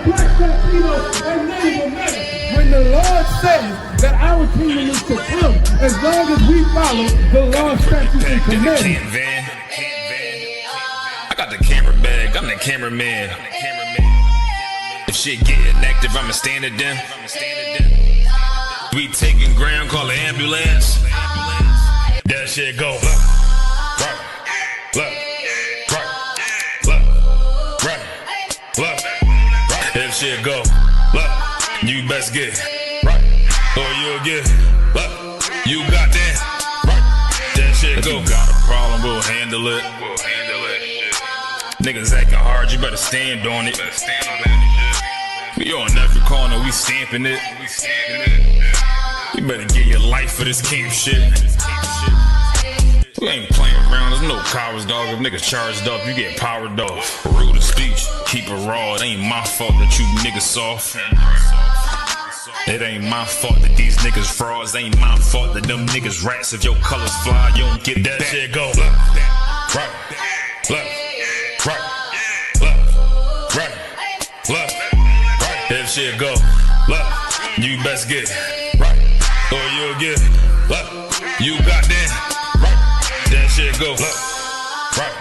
Black, Latino, and Native American. When the Lord says that our kingdom is to come, as long as we follow the law, statutes, and commandments. I got the camera bag, I'm the cameraman. If shit getting active, I'ma stand it down. We taking ground, call the ambulance. That shit go. If shit go, you best get right, or you'll get you got that. That shit go. You got a problem, we'll handle it. Niggas acting hard, you better stand on it. We on every corner, we stamping it. You better get your life for this camp shit. We ain't playing around, there's no cowards, dog. If niggas charged up, you get powered off. Rude of speech, keep it raw. It ain't my fault that you niggas soft. It ain't my fault that these niggas frauds. It ain't my fault that them niggas rats. If your colors fly, you don't get that shit go. Right. If shit go, you best get right, or you'll get you got that. That shit go right.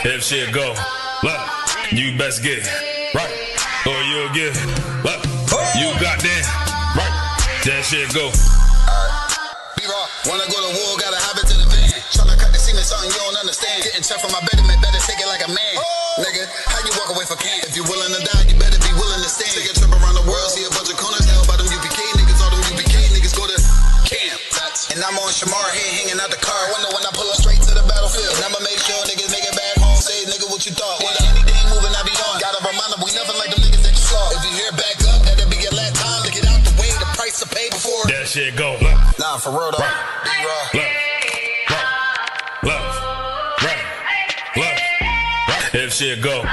If shit go, you best get right, or you'll get you got that right. That shit go. B-Raw, wanna go to war, gotta hop into the van. Tryna cut the semen, something you don't understand. Getting tough from my betterment, better take it like a man. Nigga, how you walk away from camp? If you willing to die, you better be willing to stand. Take a trip around the world, see a bunch of corners held by them UPK niggas. All them UPK niggas go to camp. And I'm on Shamar head hanging out the car. Wonder when I pull up straight to the battlefield. And I'ma make sure niggas make it back home. Say, nigga, what you thought? What anything moving, I be on. Gotta remind them, we nothing like them niggas that you saw. If you hear back up, that'll be your last time to get out the way. The price to pay before. That shit go. Nah, for real though. If shit go,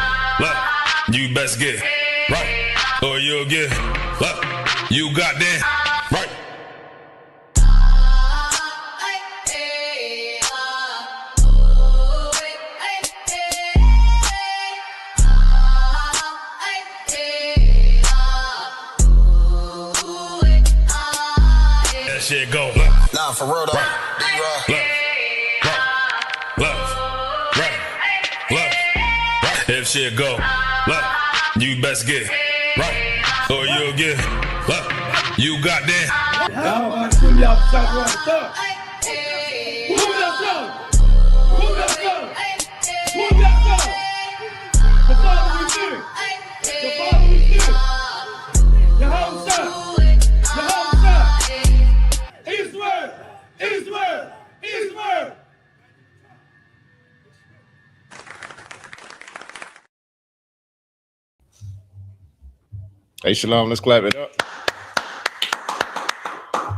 you best get right, or you'll get you got that right. That shit go. Nah, for real though. If shit go, you best get right, or you'll get you got that. Y'all about to put me out the south right there. Who that song? Who that song? Who that song? The Father we fear. The Father we fear. Yehovah. Israel. Israel. Israel. Hey, Shalom, let's clap it up.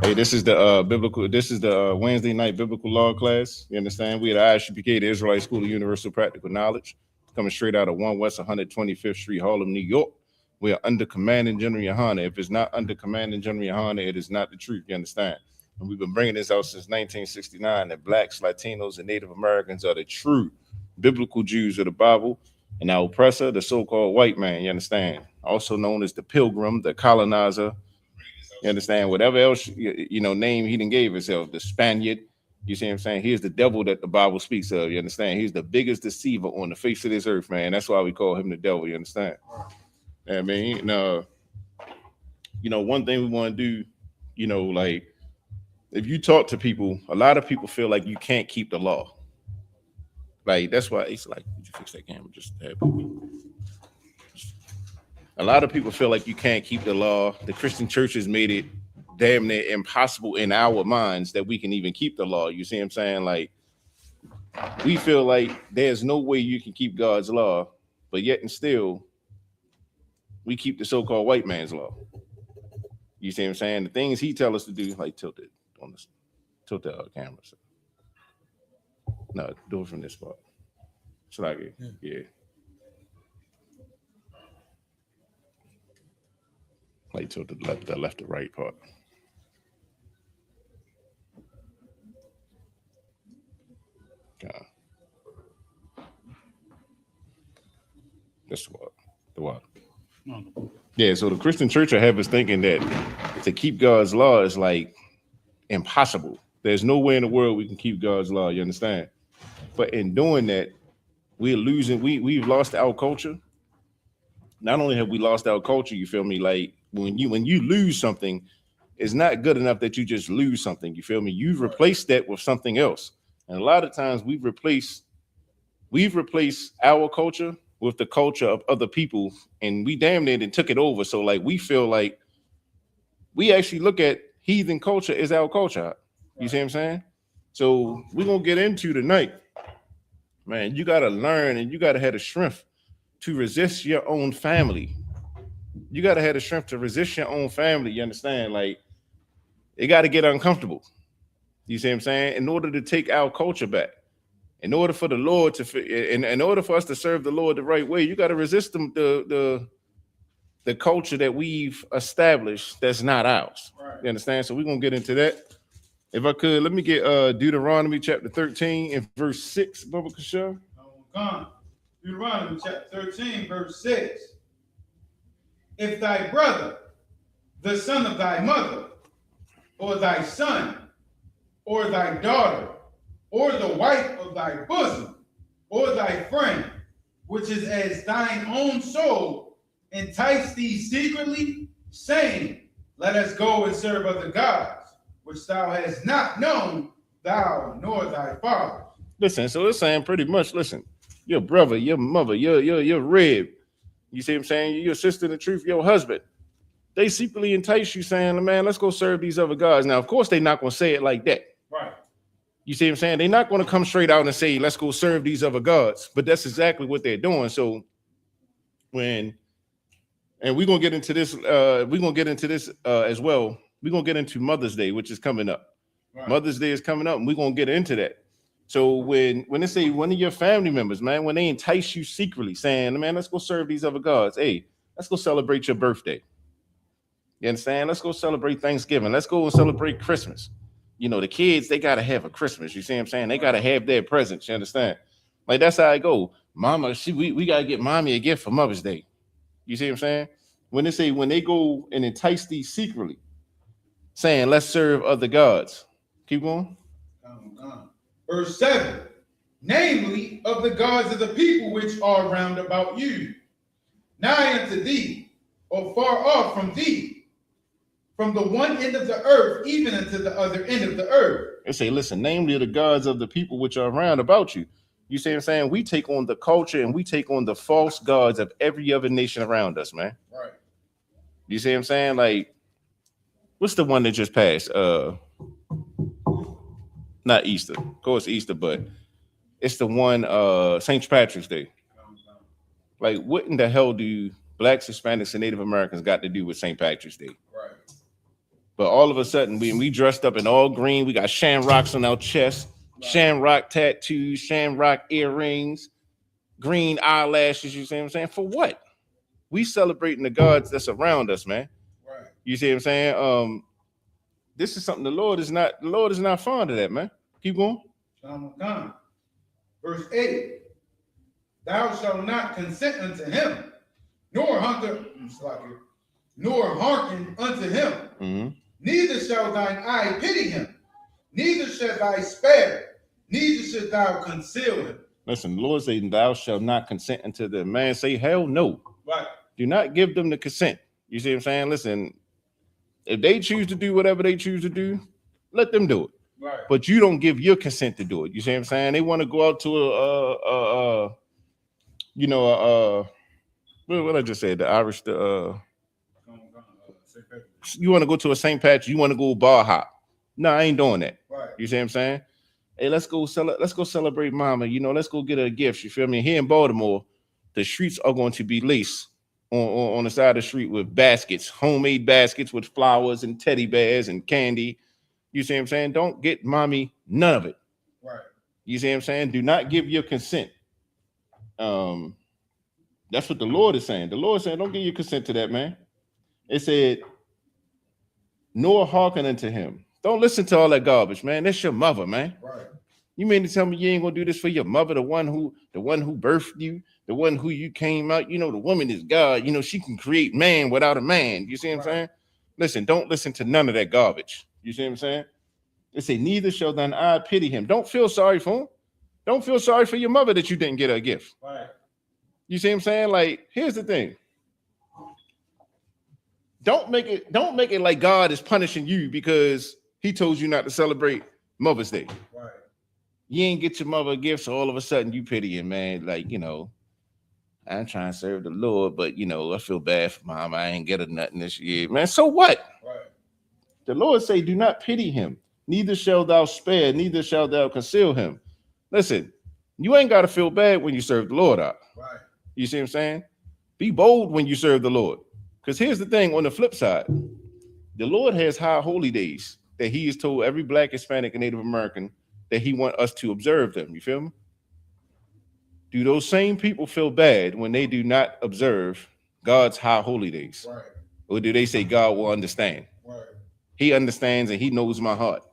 Hey, this is the Wednesday night biblical law class. You understand? We at ISUPK, the Israelite School of Universal Practical Knowledge, coming straight out of 1 West 125th Street, Harlem, New York. We are under Commanding General Yohana. If it's not under Commanding General Yohana, it is not the truth. You understand? And we've been bringing this out since 1969, that blacks, Latinos, and Native Americans are the true biblical Jews of the Bible, and our oppressor, the so-called white man, you understand? Also known as the pilgrim, the colonizer, you understand? Whatever else, name he done gave himself, the Spaniard, you see what I'm saying? He's the devil that the Bible speaks of, you understand? He's the biggest deceiver on the face of this earth, man. That's why we call him the devil, you understand? I mean, one thing we want to do, like, if you talk to people, a lot of people feel like you can't keep the law. Like, that's why it's like, did you fix that camera? Just have people. A lot of people feel like you can't keep the law. The Christian church has made it damn near impossible in our minds that we can even keep the law. You see what I'm saying? Like, we feel like there's no way you can keep God's law, but yet and still, we keep the so-called white man's law. You see what I'm saying? The things he tells us to do, like tilt the camera. So. No, do it from this part. It's like it. Yeah. Like to the left to right part. God. That's the water. Yeah, so the Christian church will have us thinking that to keep God's law is like impossible. There's no way in the world we can keep God's law, you understand? But in doing that, we're losing, we've lost our culture. Not only have we lost our culture, you feel me? Like when you lose something, it's not good enough that you just lose something, you feel me? You've replaced that with something else. And a lot of times we've replaced our culture with the culture of other people, and we damn near and took it over. So like we feel like we actually look at heathen culture as our culture. You see what I'm saying? So we're gonna get into tonight, man. You gotta learn and you gotta have the strength to resist your own family. You gotta have the strength to resist your own family. You understand? Like it gotta get uncomfortable. You see what I'm saying? In order to take our culture back. In order for the Lord to, in order for us to serve the Lord the right way, you got to resist the culture that we've established that's not ours. Right. You understand? So we're gonna get into that. If I could, let me get Deuteronomy chapter 13 and verse 6, Baba Kashar. Deuteronomy chapter 13, verse 6. If thy brother, the son of thy mother, or thy son, or thy daughter, or the wife of thy bosom, or thy friend, which is as thine own soul, entice thee secretly, saying, let us go and serve other gods, which thou hast not known, thou nor thy father. Listen, so it's saying pretty much, listen, your brother, your mother, your rib, you see what I'm saying? Your sister in the truth, your husband. They secretly entice you saying, man, let's go serve these other gods. Now, of course, they're not going to say it like that. Right. You see what I'm saying? They're not going to come straight out and say, let's go serve these other gods. But that's exactly what they're doing. So and we're going to get into this, as well. We're going to get into Mother's Day, which is coming up. Right. Mother's Day is coming up, and we're going to get into that. So when they say one of your family members, man, when they entice you secretly saying, man, let's go serve these other gods. Hey, let's go celebrate your birthday. You understand? Let's go celebrate Thanksgiving. Let's go and celebrate Christmas. You know, the kids, they got to have a Christmas. You see what I'm saying? They got to have their presents. You understand? Like, that's how I go. Mama, we got to get mommy a gift for Mother's Day. You see what I'm saying? When they go and entice these secretly, saying, let's serve other gods. Keep going. Verse 7. Namely, of the gods of the people which are round about you, nigh unto thee, or far off from thee, from the one end of the earth, even unto the other end of the earth. They say, listen, namely the gods of the people which are round about you. You see what I'm saying? We take on the culture and we take on the false gods of every other nation around us, man. Right. You see what I'm saying? Like, what's the one that just passed? Not Easter. Of course, Easter, but it's the one, St. Patrick's Day. Like, what in the hell do Blacks, Hispanics, and Native Americans got to do with St. Patrick's Day? Right. But all of a sudden, we dressed up in all green. We got shamrocks on our chest, right. Shamrock tattoos, shamrock earrings, green eyelashes. You see what I'm saying? For what? We celebrating the gods that's around us, man. Right. You see what I'm saying? This is something the Lord is not fond of that, man. Keep going. Verse 8. Thou shalt not consent unto him, nor hearken unto him. Mm-hmm. Neither shall thine eye pity him, neither shall thy spare, neither shalt thou conceal him. Listen, the Lord says, thou shalt not consent unto them. Man, say, hell no. Right. Do not give them the consent. You see what I'm saying? Listen, if they choose to do whatever they choose to do, let them do it. Right. But you don't give your consent to do it. You see what I'm saying? They want to go out to what I just said, the Irish, you want to go to a St. Patrick, you want to go bar hop. No, I ain't doing that. Right. You see what I'm saying? Hey, let's go celebrate mama. You know, let's go get her a gift. You feel me? Here in Baltimore, the streets are going to be laced on the side of the street with baskets, homemade baskets with flowers and teddy bears and candy. You see what I'm saying? Don't get mommy none of it. Right. You see what I'm saying? Do not give your consent. That's what the Lord is saying. The Lord is saying, don't give your consent to that, man. It said, nor hearken unto him. Don't listen to all that garbage, man. That's your mother, man. Right. You mean to tell me you ain't gonna do this for your mother, the one who birthed you, the one who you came out? You know, the woman is God. You know, she can create man without a man. You see what I'm saying? Listen, don't listen to none of that garbage. You see what I'm saying? They say, neither shall thine eye pity him. Don't feel sorry for him. Don't feel sorry for your mother that you didn't get her a gift. Right. You see what I'm saying? Like, here's the thing. Don't make it like God is punishing you because he told you not to celebrate Mother's Day. Right. You ain't get your mother a gift, so all of a sudden you pity him, man. Like, you know, I'm trying to serve the Lord, but, you know, I feel bad for mom. I ain't get her nothing this year. Man, so what? Right. The Lord say, do not pity him. Neither shall thou spare, neither shall thou conceal him. Listen, you ain't got to feel bad when you serve the Lord out. Right. You see what I'm saying? Be bold when you serve the Lord. Because here's the thing, on the flip side, the Lord has high holy days that he has told every Black, Hispanic, and Native American that he wants us to observe them. You feel me? Do those same people feel bad when they do not observe God's high holy days? Right. Or do they say God will understand? Right. He understands and he knows my heart.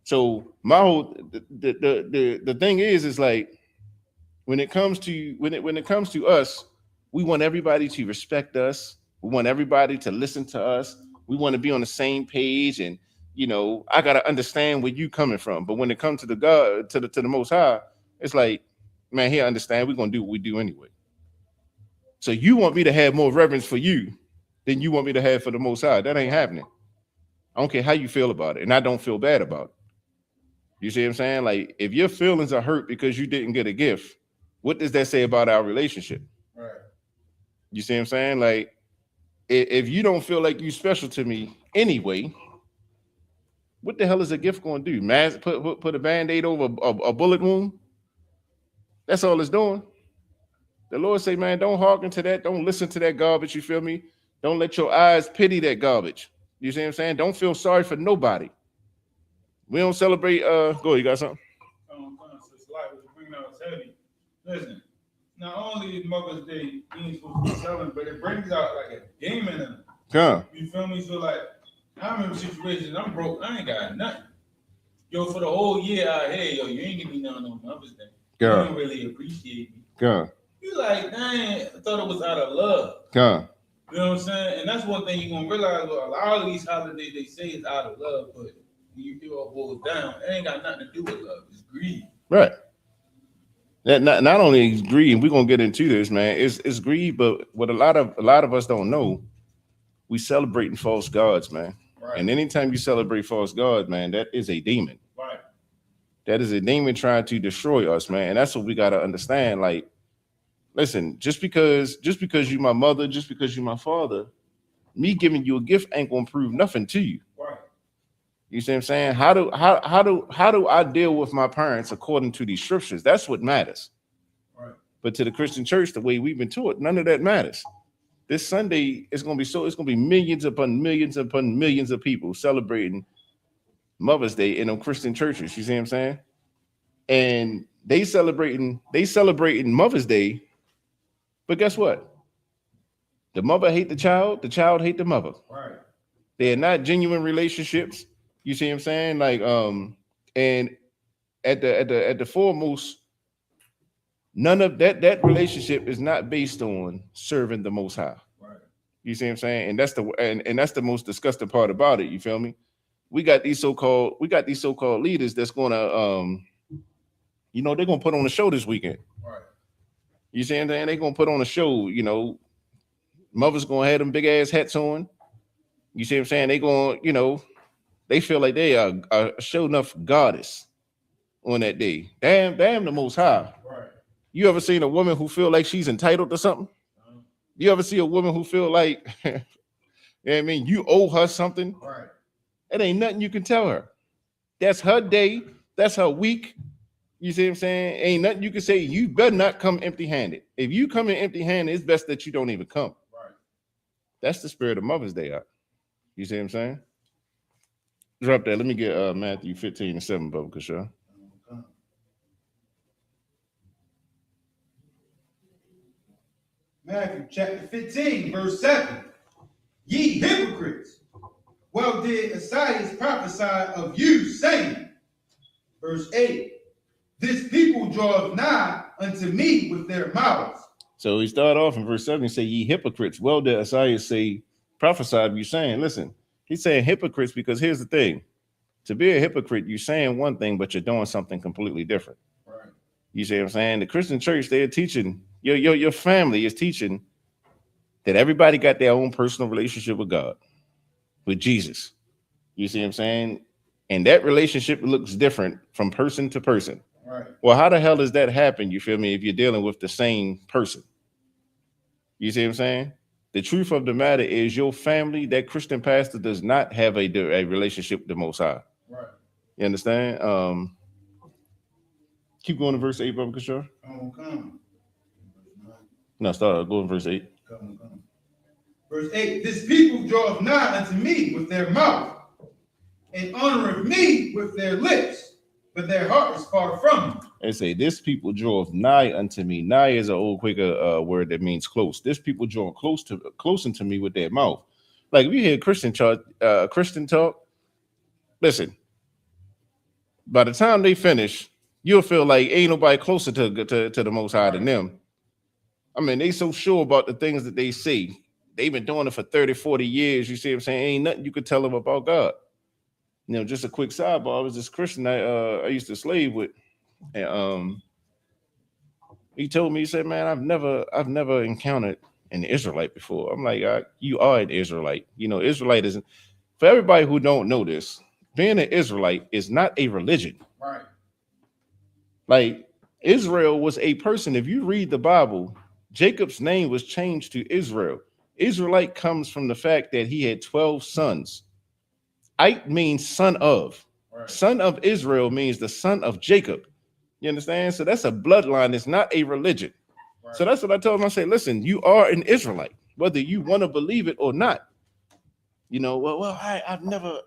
So my whole the thing is like when it comes to us, we want everybody to respect us. We want everybody to listen to us. We want to be on the same page, and you know, I gotta understand where you coming from. But when it comes to the God, to the Most High, it's like, man, he understand. We're gonna do what we do anyway. So you want me to have more reverence for you than you want me to have for the Most High? That ain't happening. I don't care how you feel about it, and I don't feel bad about it. You see what I'm saying? Like, if your feelings are hurt because you didn't get a gift, what does that say about our relationship? Right. You see what I'm saying? Like, if you don't feel like you special to me anyway, what the hell is a gift going to do? Put a Band-Aid over a bullet wound? That's all it's doing. The Lord say, man, don't hearken to that. Don't listen to that garbage. You feel me? Don't let your eyes pity that garbage. You see what I'm saying? Don't feel sorry for nobody. We don't celebrate. Go, you got something? It's like what you bring out is heavy. Listen, not only Mother's Day you ain't supposed to be celebrating, but it brings out like a demon in it. Come. You feel me? So like, I remember situations. I'm broke. I ain't got nothing. Yo, for the whole year out here, yo, you ain't give me nothing on Mother's Day. Girl. You don't really appreciate me. Come. You like, dang, I thought it was out of love. Come. You know what I'm saying? And that's one thing you're gonna realize. Well, a lot of these holidays they say it's out of love, but when you do all boils down, it ain't got nothing to do with love. It's greed. Right. That not only is greed, and we're gonna get into this, man. It's greed, but what a lot of us don't know, we celebrating false gods, man. Right. And anytime you celebrate false gods, man, that is a demon. Right. That is a demon trying to destroy us, man. And that's what we gotta understand. Like, listen, just because you my mother, just because you my father, me giving you a gift ain't gonna prove nothing to you. Right. You see what I'm saying? How do I deal with my parents according to these scriptures? That's what matters. Right. But to the Christian church, the way we've been taught, none of that matters. This Sunday it's gonna be millions upon millions upon millions of people celebrating Mother's Day in them Christian churches. You see what I'm saying? And they celebrating Mother's Day. But guess what? The mother hate the child hate the mother. Right. They are not genuine relationships. You see what I'm saying? Like, and at the foremost, none of that relationship is not based on serving the Most High. Right. You see what I'm saying? And that's the most disgusting part about it. You feel me? We got these so-called leaders that's gonna they're gonna put on a show this weekend. Right. You see what I'm saying? They're gonna put on a show, mother's gonna have them big ass hats on. You see what I'm saying? They gonna, they feel like they are a show enough goddess on that day. Damn the Most High. Right. You ever seen a woman who feel like she's entitled to something? You ever see a woman who feel like, you owe her something? Right. It ain't nothing you can tell her. That's her day. That's her week. You see what I'm saying? Ain't nothing you can say. You better not come empty-handed. If you come in empty-handed, it's best that you don't even come. Right. That's the spirit of Mother's Day out. You see what I'm saying? Drop that. Let me get Matthew 15:7, Bubba Kashaw. Matthew chapter 15, verse 7. Ye hypocrites, well did Isaiah prophesy of you, saying, Verse 8. This people draweth nigh unto me with their mouths. So he started off in verse 7 and say, ye hypocrites. Well, did Isaiah say, prophesied you saying, listen, he's saying hypocrites because here's the thing. To be a hypocrite, you're saying one thing, but you're doing something completely different. Right. You see what I'm saying? The Christian church, they're teaching, your family is teaching that everybody got their own personal relationship with God, with Jesus. You see what I'm saying? And that relationship looks different from person to person. Right. Well, how the hell does that happen? You feel me? If you're dealing with the same person. You see what I'm saying? The truth of the matter is your family, that Christian pastor does not have a relationship with the Most High. Right. You understand? Keep going to verse 8, Brother Kishore. Come. No, start going verse 8. Come. Verse 8. This people draweth nigh unto me with their mouth, and honoreth me with their lips, but their heart is far from me. They say, this people draweth nigh unto me. Nigh is an old Quaker word that means close. This people draw close unto me with their mouth. Like if you hear Christian talk, listen, by the time they finish, you'll feel like ain't nobody closer to the Most High than them. I mean, they so sure about the things that they say. They've been doing it for 30, 40 years. You see what I'm saying? Ain't nothing you could tell them about God. You know, just a quick sidebar. I was this Christian I used to slave with, and he told me, he said, man, I've never encountered an Israelite before. I'm like, you are an Israelite. You know, Israelite isn't, for everybody who don't know this, being an Israelite is not a religion. Right. Like Israel was a person. If you read the Bible, Jacob's name was changed to Israel. Israelite comes from the fact that he had 12 sons. Ite means son of. Right. Son of Israel means the son of Jacob. You understand? So that's a bloodline. It's not a religion. Right. So that's what I told him. I said, listen, you are an Israelite, whether you want to believe it or not. You know, I've never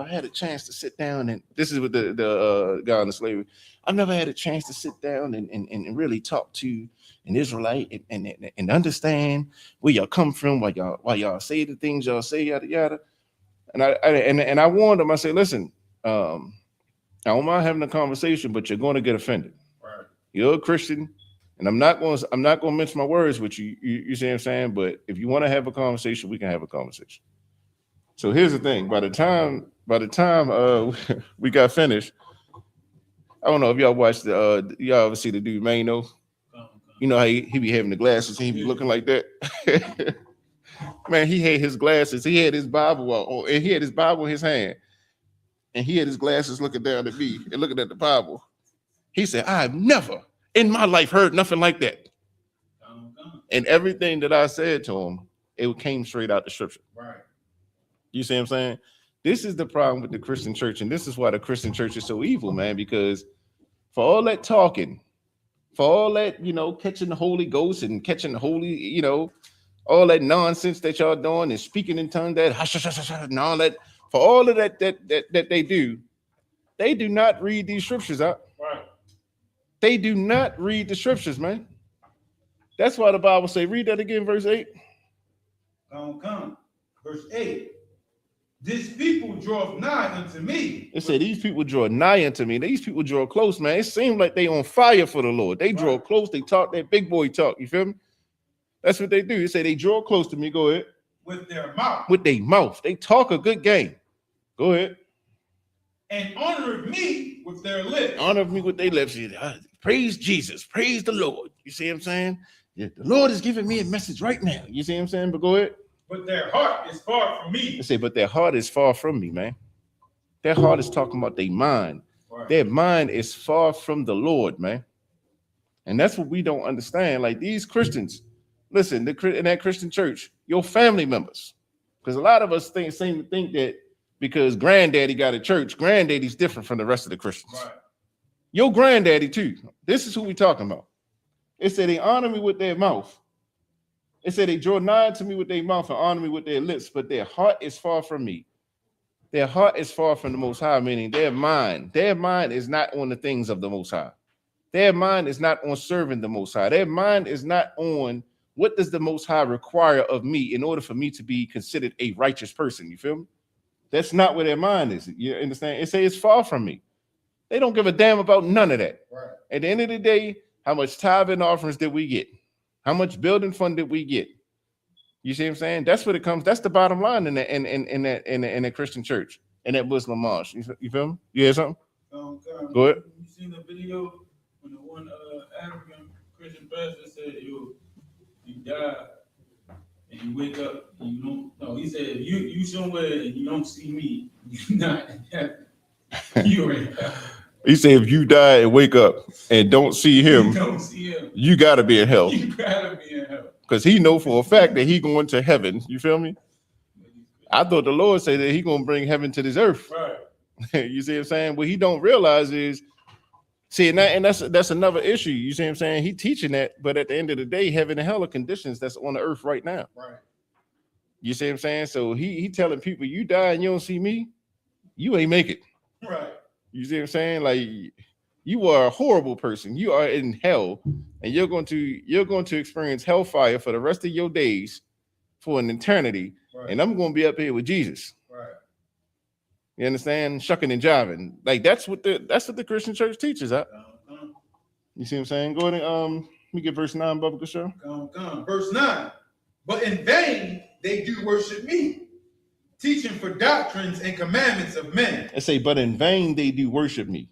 had a chance to sit down, and this is with the guy on the slavery. I've never had a chance to sit down and really talk to an Israelite and understand where y'all come from, why y'all say the things y'all say, yada yada. And I warned him. I said, listen, I don't mind having a conversation, but you're going to get offended. Right. You're a Christian, and I'm not going to mince my words with you. You see what I'm saying? But if you want to have a conversation, we can have a conversation. So here's the thing. By the time we got finished, I don't know if y'all watched y'all ever see the dude Mano? You know how he be having the glasses and he be looking like that. Man, he had his glasses. He had his Bible on, and he had his Bible in his hand, and he had his glasses looking down at me and looking at the Bible. He said, "I've never in my life heard nothing like that." And everything that I said to him, it came straight out the scripture. Right. You see what I'm saying? This is the problem with the Christian church, and this is why the Christian church is so evil, man, because for all that talking, for all that, you know, catching the Holy Ghost and catching the Holy, you know, all that nonsense that y'all doing and speaking in tongues, that and all that, for all of that they do not read these scriptures out. Right. They do not read the scriptures, man. That's why the Bible say, read that again, verse 8. Come. Verse 8. This people draw nigh unto me. It said, these people draw nigh unto me. These people draw close, man. It seems like they on fire for the Lord. They draw close. They talk that big boy talk. You feel me? That's what they do. They say they draw close to me. Go ahead. With their mouth. With their mouth. They talk a good game. Go ahead. And honor me with their lips. Honor me with their lips. Praise Jesus. Praise the Lord. You see what I'm saying? Yeah, the Lord is giving me a message right now. You see what I'm saying? But go ahead. But their heart is far from me. They say, but their heart is far from me, man. Their heart is talking about their mind. Right. Their mind is far from the Lord, man. And that's what we don't understand. Like these Christians, listen, in that Christian church, your family members, because a lot of us seem to think that because granddaddy got a church, granddaddy's different from the rest of the Christians. Right. Your granddaddy too. This is who we talking about. It said they honor me with their mouth. It said they draw nigh to me with their mouth and honor me with their lips, but their heart is far from me. Their heart is far from the Most High, meaning their mind is not on the things of the Most High. Their mind is not on serving the Most High. Their mind is not on what does the Most High require of me in order for me to be considered a righteous person. You feel me? That's not where their mind is. You understand? It says it's far from me. They don't give a damn about none of that. Right. At the end of the day, how much tithe and offerings did we get? How much building fund did we get? You see what I'm saying? That's what it comes. That's the bottom line in the Christian church and that Muslim mosque. You feel me? You hear something? Go ahead. You seen the video when the one African Christian pastor said, "You die and you wake up and you don't." No, he said, "If you somewhere and you don't see me, you're not in heaven. You're in heaven." He said, if you die and wake up and don't see him, You don't see him. you gotta be in hell. You gotta be in heaven. Because he know for a fact that he going to heaven. You feel me? I thought the Lord said that he gonna bring heaven to this earth. Right. You see what I'm saying? What he don't realize is, see, and that's another issue. You see what I'm saying? He teaching that, but at the end of the day, heaven and hell are conditions that's on the earth right now. Right. You see what I'm saying? So he telling people, you die and you don't see me, you ain't make it. Right. You see what I'm saying? Like, you are a horrible person. You are in hell, and you're going to experience hellfire for the rest of your days for an eternity. Right. And I'm going to be up here with Jesus. Right. You understand? Shucking and jiving. Like that's what the Christian church teaches. Huh? You see what I'm saying? Go ahead and let me get verse 9, Bubba Show. Come. Verse 9. But in vain they do worship me, teaching for doctrines and commandments of men. It say, but in vain they do worship me.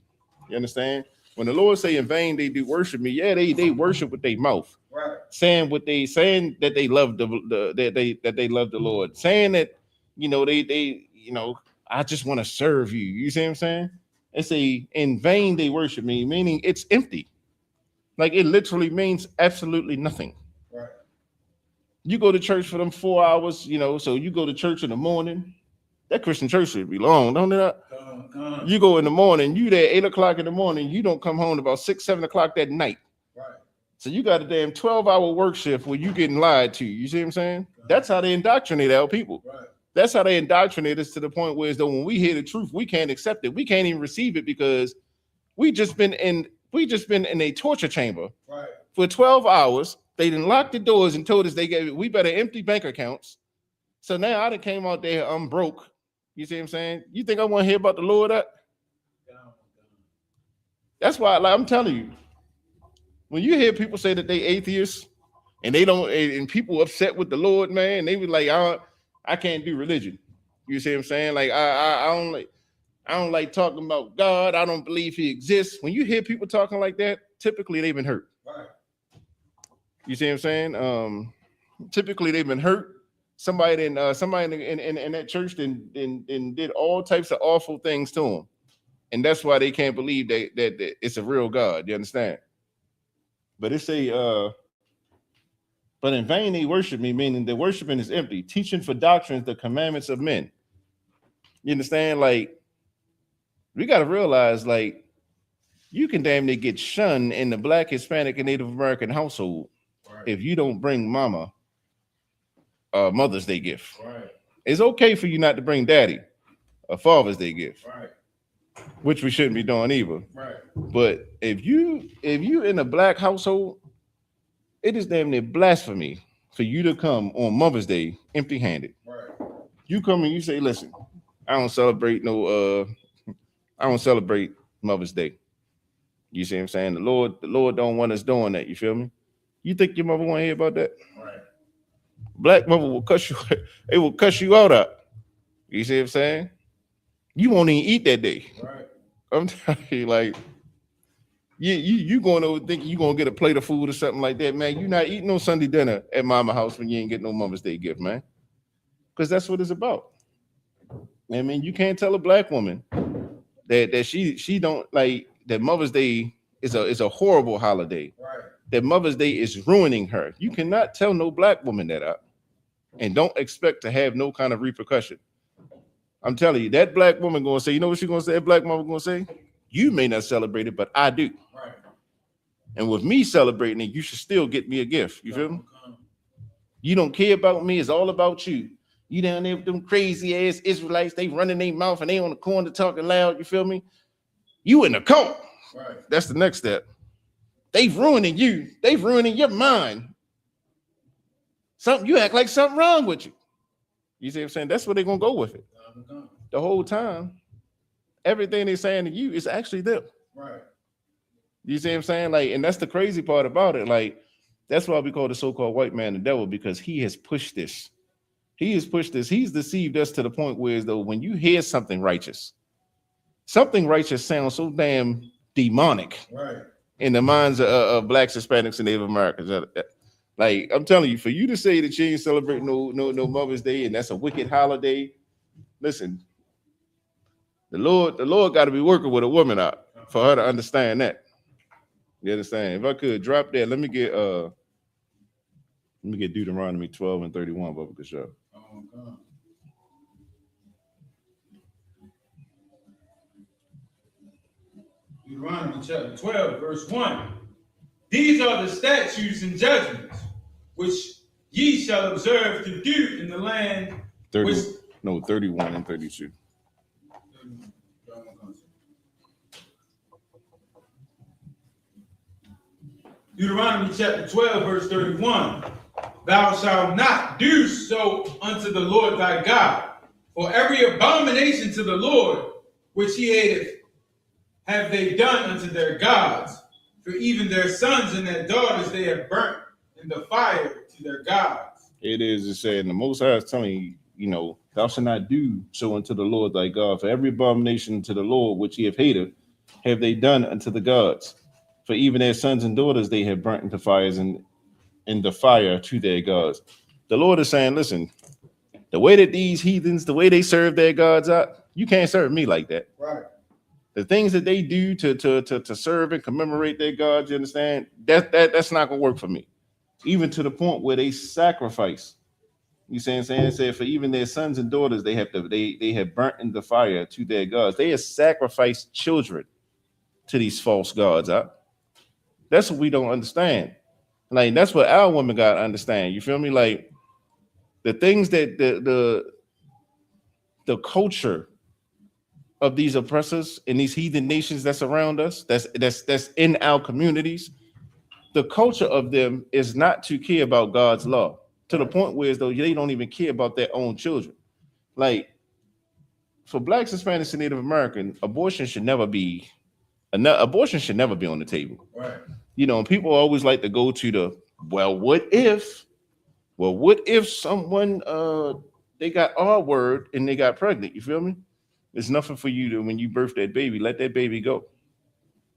You understand? When the Lord say in vain they do worship me, yeah, they worship with their mouth, Right. saying that they love that they love the Lord, saying that they I just want to serve you. You see what I'm saying? It say in vain they worship me, meaning it's empty. Like it literally means absolutely nothing. Right. You go to church for them 4 hours, so you go to church in the morning. That Christian church should be long, don't it? You go in the morning, you there 8 o'clock in the morning, you don't come home about 6, 7 o'clock that night. Right. So you got a damn 12-hour work shift where you getting lied to. You see what I'm saying? That's how they indoctrinate our people. Right. That's how they indoctrinate us to the point where as though when we hear the truth, we can't accept it. We can't even receive it because we just been in a torture chamber Right. for 12 hours. They didn't lock the doors and told us we better empty bank accounts. So now I done came out there, I'm broke. You see what I'm saying? You think I want to hear about the Lord? That's why, like I'm telling you, when you hear people say that they atheists and they don't, and people upset with the Lord, man, they be like, I can't do religion. You see what I'm saying? Like I don't like talking about God. I don't believe he exists. When you hear people talking like that, typically they've been hurt. Right. You see what I'm saying? Typically they've been hurt. Somebody in that church then did all types of awful things to them, and that's why they can't believe that it's a real God. You understand? But it say, but in vain they worship me, meaning the worshiping is empty, teaching for doctrines the commandments of men. You understand? Like we got to realize, like you can damn near get shunned in the Black, Hispanic, and Native American household if you don't bring mama Mother's Day gift. Right. It's okay for you not to bring daddy a Father's Day gift, Right. which we shouldn't be doing either. Right. But if you in a Black household, it is damn near blasphemy for you to come on Mother's Day empty-handed. Right. You come and you say, listen, I don't celebrate Mother's Day. You see what I'm saying? The Lord don't want us doing that. You feel me? You think your mother want to hear about that? Right. Black mother will cuss you. It will cuss you out. You see what I'm saying? You won't even eat that day. Right. I'm telling you, like, you going to think you gonna get a plate of food or something like that, man. You're not eating no Sunday dinner at mama house when you ain't getting no Mother's Day gift, man. Because that's what it's about. I mean, you can't tell a Black woman that she don't like that Mother's Day is a horrible holiday. Right. That Mother's Day is ruining her. You cannot tell no Black woman that up and don't expect to have no kind of repercussion. I'm telling you, that Black woman gonna say, you know what she's gonna say? That Black mama gonna say, you may not celebrate it, but I do. Right. And with me celebrating it, you should still get me a gift. You feel me? You don't care about me, it's all about you. You down there with them crazy ass Israelites, they running their mouth and they on the corner talking loud, you feel me? You in the cult. Right. That's the next step. They've ruining you. They've ruining your mind. You act like something wrong with you. You see what I'm saying? That's where they're gonna go with it. The whole time, everything they're saying to you is actually them. Right. You see what I'm saying? Like, and that's the crazy part about it. Like, that's why we call the so-called white man the devil, because he has pushed this. He has pushed this. He's deceived us to the point where, as though, when you hear something righteous sounds so damn demonic, Right. in the minds of blacks, Hispanics, and Native Americans. Like, I'm telling you, for you to say that you ain't celebrating no Mother's Day and that's a wicked holiday, listen, the Lord got to be working with a woman out for her to understand that. You understand? If I could drop that, let me get Deuteronomy 12 and 31, Bubba Kashaw. Oh, God. Deuteronomy chapter 12, verse 1. These are the statutes and judgments which ye shall observe to do in the land 31 and 32. Deuteronomy chapter 12, verse 31. Thou shalt not do so unto the Lord thy God, for every abomination to the Lord which he hateth have they done unto their gods, for even their sons and their daughters they have burnt in the fire to their gods. It said, and the Most High is telling you, thou shalt not do so unto the Lord thy God, for every abomination to the Lord which he have hated have they done unto the gods, for even their sons and daughters they have burnt into fires and in the fire to their gods. The Lord is saying, listen, the way that these heathens, the way they serve their gods out, you can't serve me like that. Right. The things that they do to serve and commemorate their gods, you understand? That's not gonna work for me. Even to the point where they sacrifice. You see what I'm saying? It said, for even their sons and daughters, they have burnt in the fire to their gods. They have sacrificed children to these false gods. That's what we don't understand. Like, that's what our women gotta understand. You feel me? Like, the things that the culture of these oppressors in these heathen nations that's around us, that's in our communities, the culture of them is not to care about God's law, to the point where, as though, they don't even care about their own children. Like, for blacks, Hispanics, and Native American, abortion should never be on the table. Right. And people always like to go to the, what if someone they got our word and they got pregnant? You feel me? It's nothing for you to, when you birth that baby, let that baby go.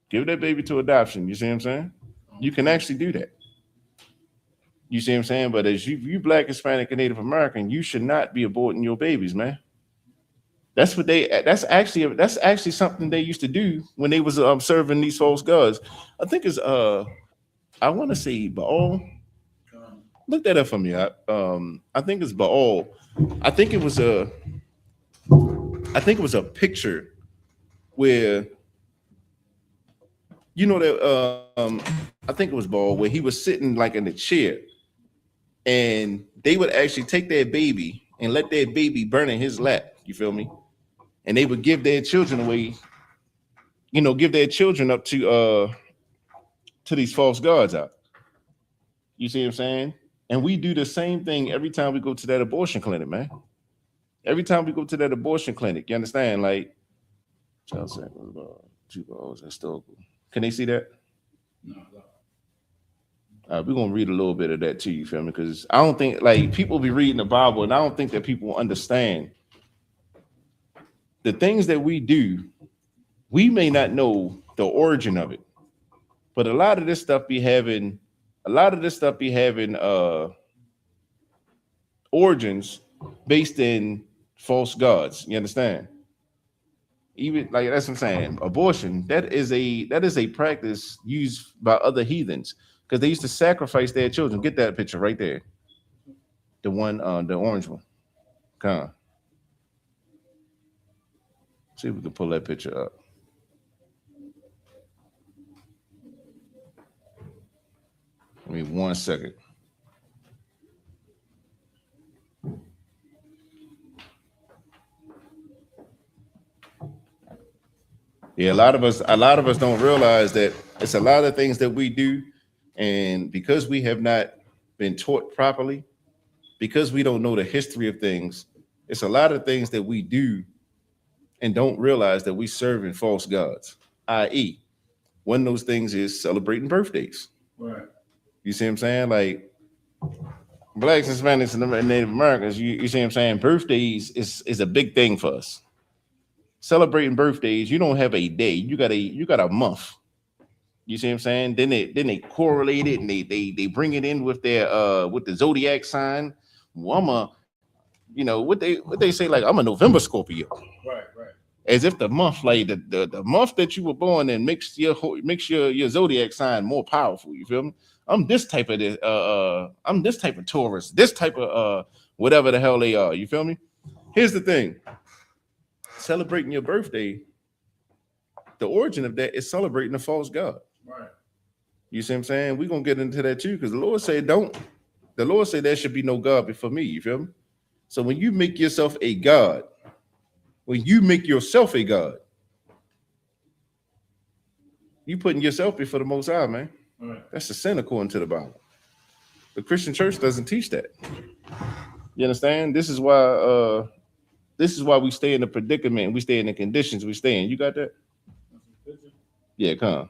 Give that baby to adoption. You see what I'm saying? You can actually do that. You see what I'm saying? But as you black, Hispanic, and Native American, you should not be aborting your babies, man. That's actually something they used to do when they was serving these false gods. I think it's I want to say Baal. Look that up for me. I think it's Baal. I think it was a picture where, that I think it was Baal, where he was sitting like in a chair, and they would actually take their baby and let their baby burn in his lap. You feel me? And they would give their children away, give their children up to these false gods out. You see what I'm saying? And we do the same thing every time we go to that abortion clinic, man. Every time we go to that abortion clinic, you understand? Like, child sex, 2 balls, historical. Can they see that? No. We're gonna read a little bit of that too, you feel me? Because I don't think, like, people be reading the Bible, and I don't think that people understand the things that we do. We may not know the origin of it, but a lot of this stuff be having origins based in false gods. You understand? Even like, that's what I'm saying. Abortion, that is a practice used by other heathens, because they used to sacrifice their children. Get that picture right there. The one, the orange one. Come on. See if we can pull that picture up. Give me 1 second. Yeah, a lot of us don't realize that it's a lot of things that we do, and because we have not been taught properly, because we don't know the history of things, it's a lot of things that we do, and don't realize that we serving false gods, i.e., one of those things is celebrating birthdays. Right. You see what I'm saying? Like blacks and Hispanics and Native Americans, you see what I'm saying? Birthdays is a big thing for us. Celebrating birthdays, you don't have a day, you got a month. You see what I'm saying? Then they correlate it and they bring it in with their with the zodiac sign. Well, I'm a, you know, what they say, like, I'm a November Scorpio. Right. As if the month, like the month that you were born in makes your zodiac sign more powerful. You feel me? I'm this type of I'm this type of Taurus, this type of whatever the hell they are. You feel me? Here's the thing. Celebrating your birthday, the origin of that is celebrating the false god. Right. You see what I'm saying? We're gonna get into that too, because the Lord said don't. The Lord said there should be no God before me. You feel me? So when you make yourself a god, you putting yourself before the Most High, man. Right. That's a sin according to the Bible. The Christian church doesn't teach that. You understand? This is why we stay in the predicament. We stay in the conditions we stay in. You got that? Yeah, come.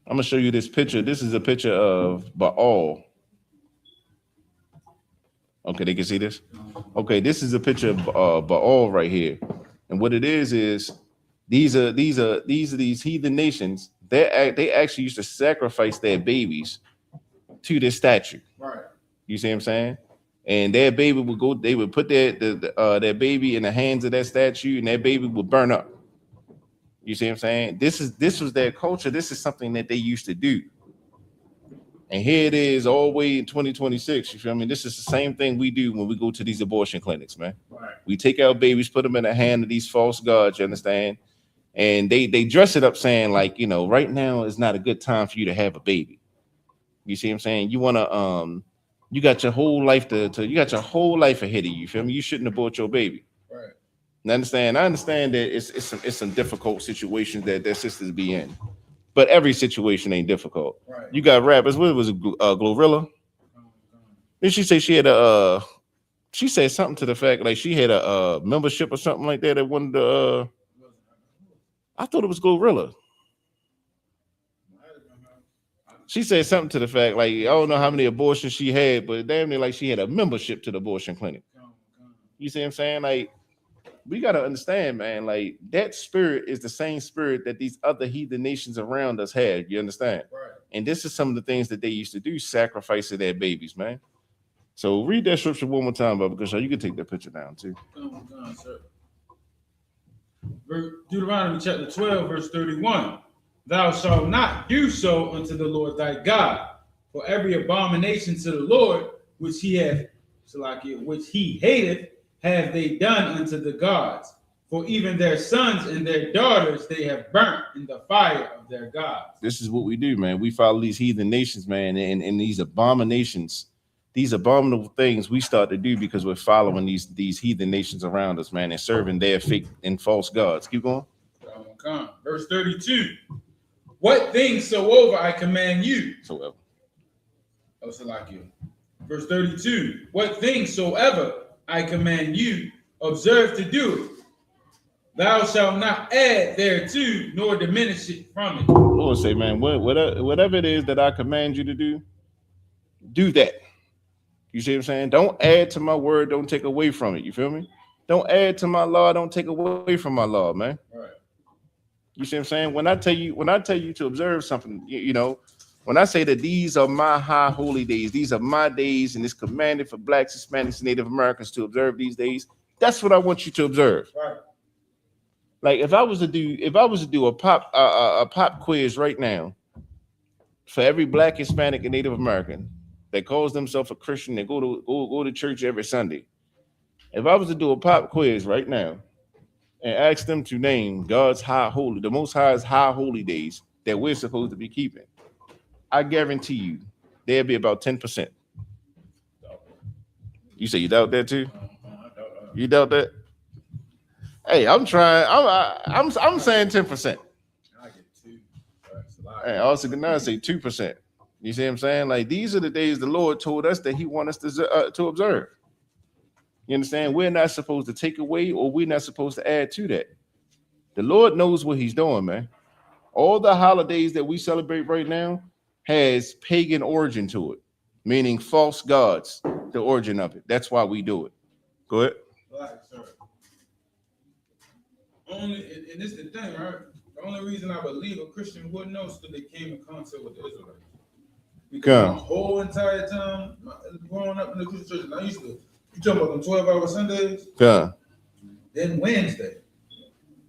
I'm gonna show you this picture. This is a picture of Baal. Okay, they can see this. Okay, this is a picture of Baal right here, and what it is these heathen nations. They actually used to sacrifice their babies to this statue. Right. You see what I'm saying? And their baby would go. They would put their baby in the hands of that statue, and that baby would burn up. You see what I'm saying? This was their culture. This is something that they used to do. And here it is all the way in 2026. You feel me? This is the same thing we do when we go to these abortion clinics, man. Right. We take our babies, put them in the hand of these false gods, you understand? And they dress it up saying, like, you know, right now is not a good time for you to have a baby. You see what I'm saying? You want to you got your whole life you got your whole life ahead of you. You feel me? You shouldn't abort your baby. Right. I understand that it's some difficult situations that their sisters be in, but every situation ain't difficult. Right. You got rappers. What was it? Glorilla? Then she say she had she said something to the fact like she had a membership or something like that. That wanted to. I thought it was Glorilla. She said something to the fact like, I don't know how many abortions she had, but damn near like she had a membership to the abortion clinic. You see what I'm saying? Like, we got to understand, man, like that spirit is the same spirit that these other heathen nations around us had. You understand? Right. And this is some of the things that they used to do, sacrificing their babies, man. So read that scripture one more time, Bubba, because you can take that picture down too. Come on, sir. Deuteronomy chapter 12, verse 31. Thou shalt not do so unto the Lord thy God, for every abomination to the Lord which he hateth, have they done unto the gods. For even their sons and their daughters they have burnt in the fire of their gods. This is what we do, man. We follow these heathen nations, man, and these abominations, these abominable things we start to do because we're following these heathen nations around us, man, and serving their fake and false gods. Keep going. Verse 32. What things soever I command you. Verse 32. What things soever I command you, observe to do it. Thou shalt not add thereto, nor diminish it from it. Lord say, man, whatever it is that I command you to do that. You see what I'm saying? Don't add to my word, don't take away from it. You feel me? Don't add to my law, don't take away from my law, man. Right. You see what I'm saying? When I tell you to observe something, you know, when I say that these are my high holy days, these are my days, and it's commanded for blacks, Hispanics, and Native Americans to observe these days, that's what I want you to observe. Right. Like if I was to do a pop quiz right now for every black, Hispanic, and Native American that calls themselves a Christian and go to church every Sunday. If I was to do a pop quiz right now and ask them to name God's the Most High's high holy days that we're supposed to be keeping, I guarantee you there'll be about 10%. You say you doubt that too? You doubt that? Hey, I'm trying. I'm saying 10%. I get 2. Hey, also can now say 2%. You see what I'm saying? Like these are the days the Lord told us that He wants us to observe. You understand? We're not supposed to take away, or we're not supposed to add to that. The Lord knows what he's doing, man. All the holidays that we celebrate right now has pagan origin to it, meaning false gods, the origin of it. That's why we do it. Go ahead. Right, sir. Only, and this is the thing, right? The only reason I believe a Christian would know is because they came in contact with the Israelites. Because my whole entire time growing up in the Christian church, and I used to, you talking about them 12-hour Sundays? Yeah. Then Wednesday.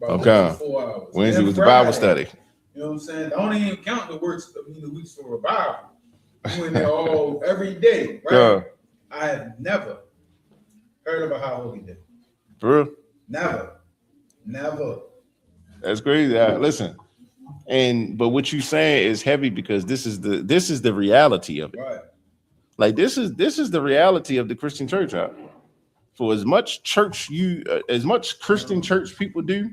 Okay. 4 hours. Wednesday then was the Friday, Bible study. You know what I'm saying? I don't even count the weeks for revival. Doing it all every day, right? Yeah. I have never heard of a high holy day. For real? Never. That's crazy. Listen, but what you saying is heavy because this is the reality of it. Right. Like this is the reality of the Christian church. For as much as much Christian church people do,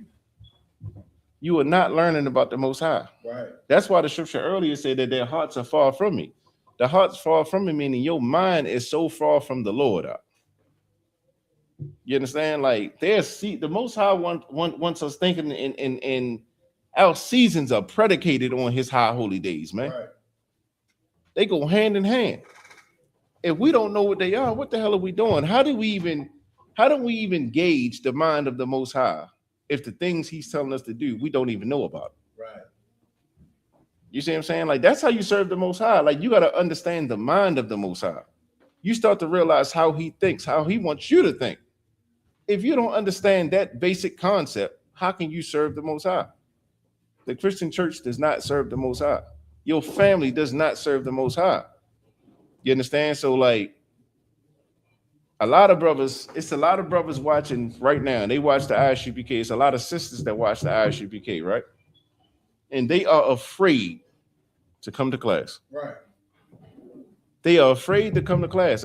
you are not learning about the Most High. Right. That's why the scripture earlier said that their hearts are far from me. The heart's far from me, meaning your mind is so far from the Lord. You understand? Like the Most High wants us thinking in our seasons are predicated on his high holy days, man. Right. They go hand in hand. If we don't know what they are, what the hell are we doing? How do we even gauge the mind of the Most High if the things he's telling us to do, we don't even know about? Right. You see what I'm saying? Like that's how you serve the Most High. Like you got to understand the mind of the Most High. You start to realize how he thinks, how he wants you to think. If you don't understand that basic concept, how can you serve the Most High? The Christian church does not serve the Most High. Your family does not serve the Most High. You understand? So like it's a lot of brothers watching right now. They watch the ISUPK. It's a lot of sisters that watch the ISUPK, right? And they are afraid to come to class. Right. They are afraid to come to class.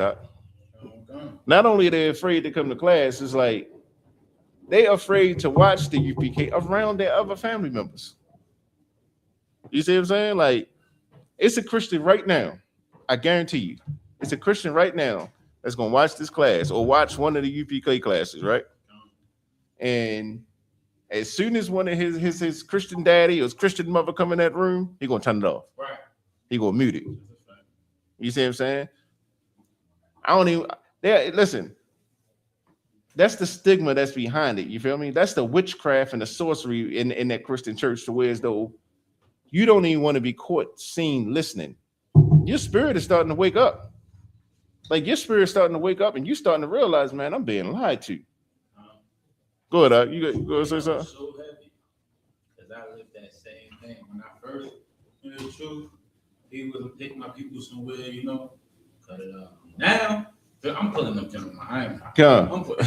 Not only are they afraid to come to class, it's like they're afraid to watch the UPK around their other family members. You see what I'm saying? Like, it's a Christian right now. I guarantee you, it's a Christian right now that's gonna watch this class or watch one of the UPK classes, right? And as soon as one of his Christian daddy or his Christian mother come in that room, he gonna turn it off. Right. He gonna mute it. You see what I'm saying? Listen, that's the stigma that's behind it. You feel me? That's the witchcraft and the sorcery in that Christian church, to where as though you don't even want to be caught, seen, listening. Your spirit is starting to wake up. Like your spirit's starting to wake up, and you starting to realize, man, I'm being lied to. Go ahead, you go say something. I'm so happy because I lived that same thing when I first knew the truth. He was taking my people somewhere, you know, cut it out. Now I'm pulling them to my hand. I'm putting,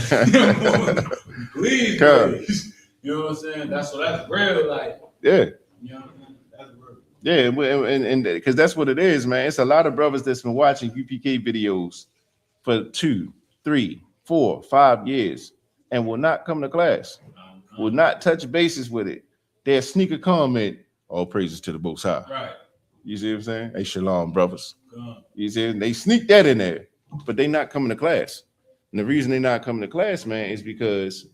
please. You know what I'm saying? That's real, like. Yeah. You know what I'm saying? That's real. Yeah, and because that's what it is, man. It's a lot of brothers that's been watching UPK videos for 2, 3, 4, 5 years and will not come to class, will not touch bases with it. They'll sneak a comment, all praises to the Most High. Right. You see what I'm saying? Hey, shalom, brothers. You see, they sneak that in there, but they not coming to class. And the reason they not coming to class, man, is because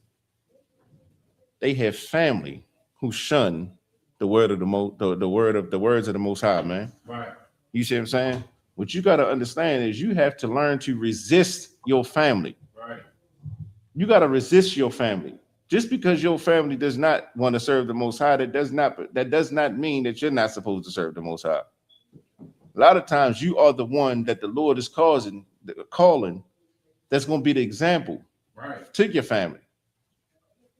they have family who shun the word of the words of the Most High, man. Right. You see what I'm saying? What you got to understand is you have to learn to resist your family. Right. You got to resist your family. Just because your family does not want to serve the Most High, that does not mean that you're not supposed to serve the Most High. A lot of times you are the one that the Lord is calling that's going to be the example to your family.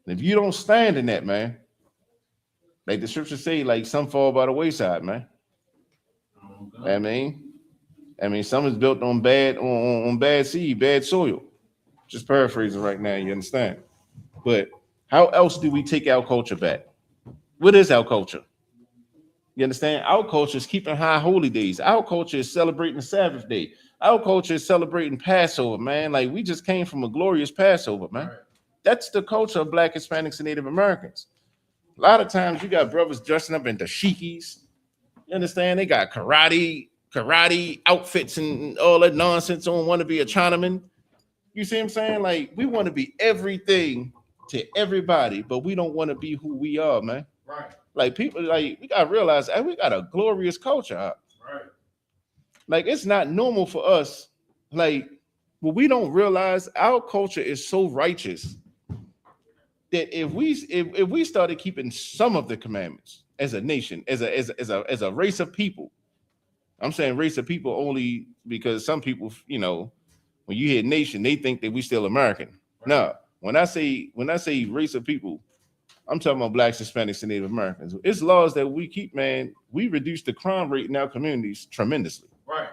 And if you don't stand in that, man, like the scriptures say, like some fall by the wayside, man. I mean, some is built on bad seed, bad soil. Just paraphrasing right now, you understand? But how else do we take our culture back? What is our culture? You understand? Our culture is keeping high holy days. Our culture is celebrating the Sabbath day. Our culture is celebrating Passover, man. Like we just came from a glorious Passover, man. Right. That's the culture of Black, Hispanics, and Native Americans. A lot of times you got brothers dressing up in dashikis. You understand? They got karate outfits and all that nonsense on, want to be a Chinaman. You see what I'm saying? Like, we want to be everything to everybody, but we don't want to be who we are, man. Right. Like, people, like, we gotta realize, we got a glorious culture. Right. Like, it's not normal for us. Like, what we don't realize, our culture is so righteous that if we started keeping some of the commandments as a nation, as a race of people, I'm saying race of people only because some people, you know, when you hear nation, they think that we still American. Right. No, when I say race of people, I'm talking about Blacks, Hispanics, and Native Americans. It's laws that we keep, man. We reduce the crime rate in our communities tremendously. Right.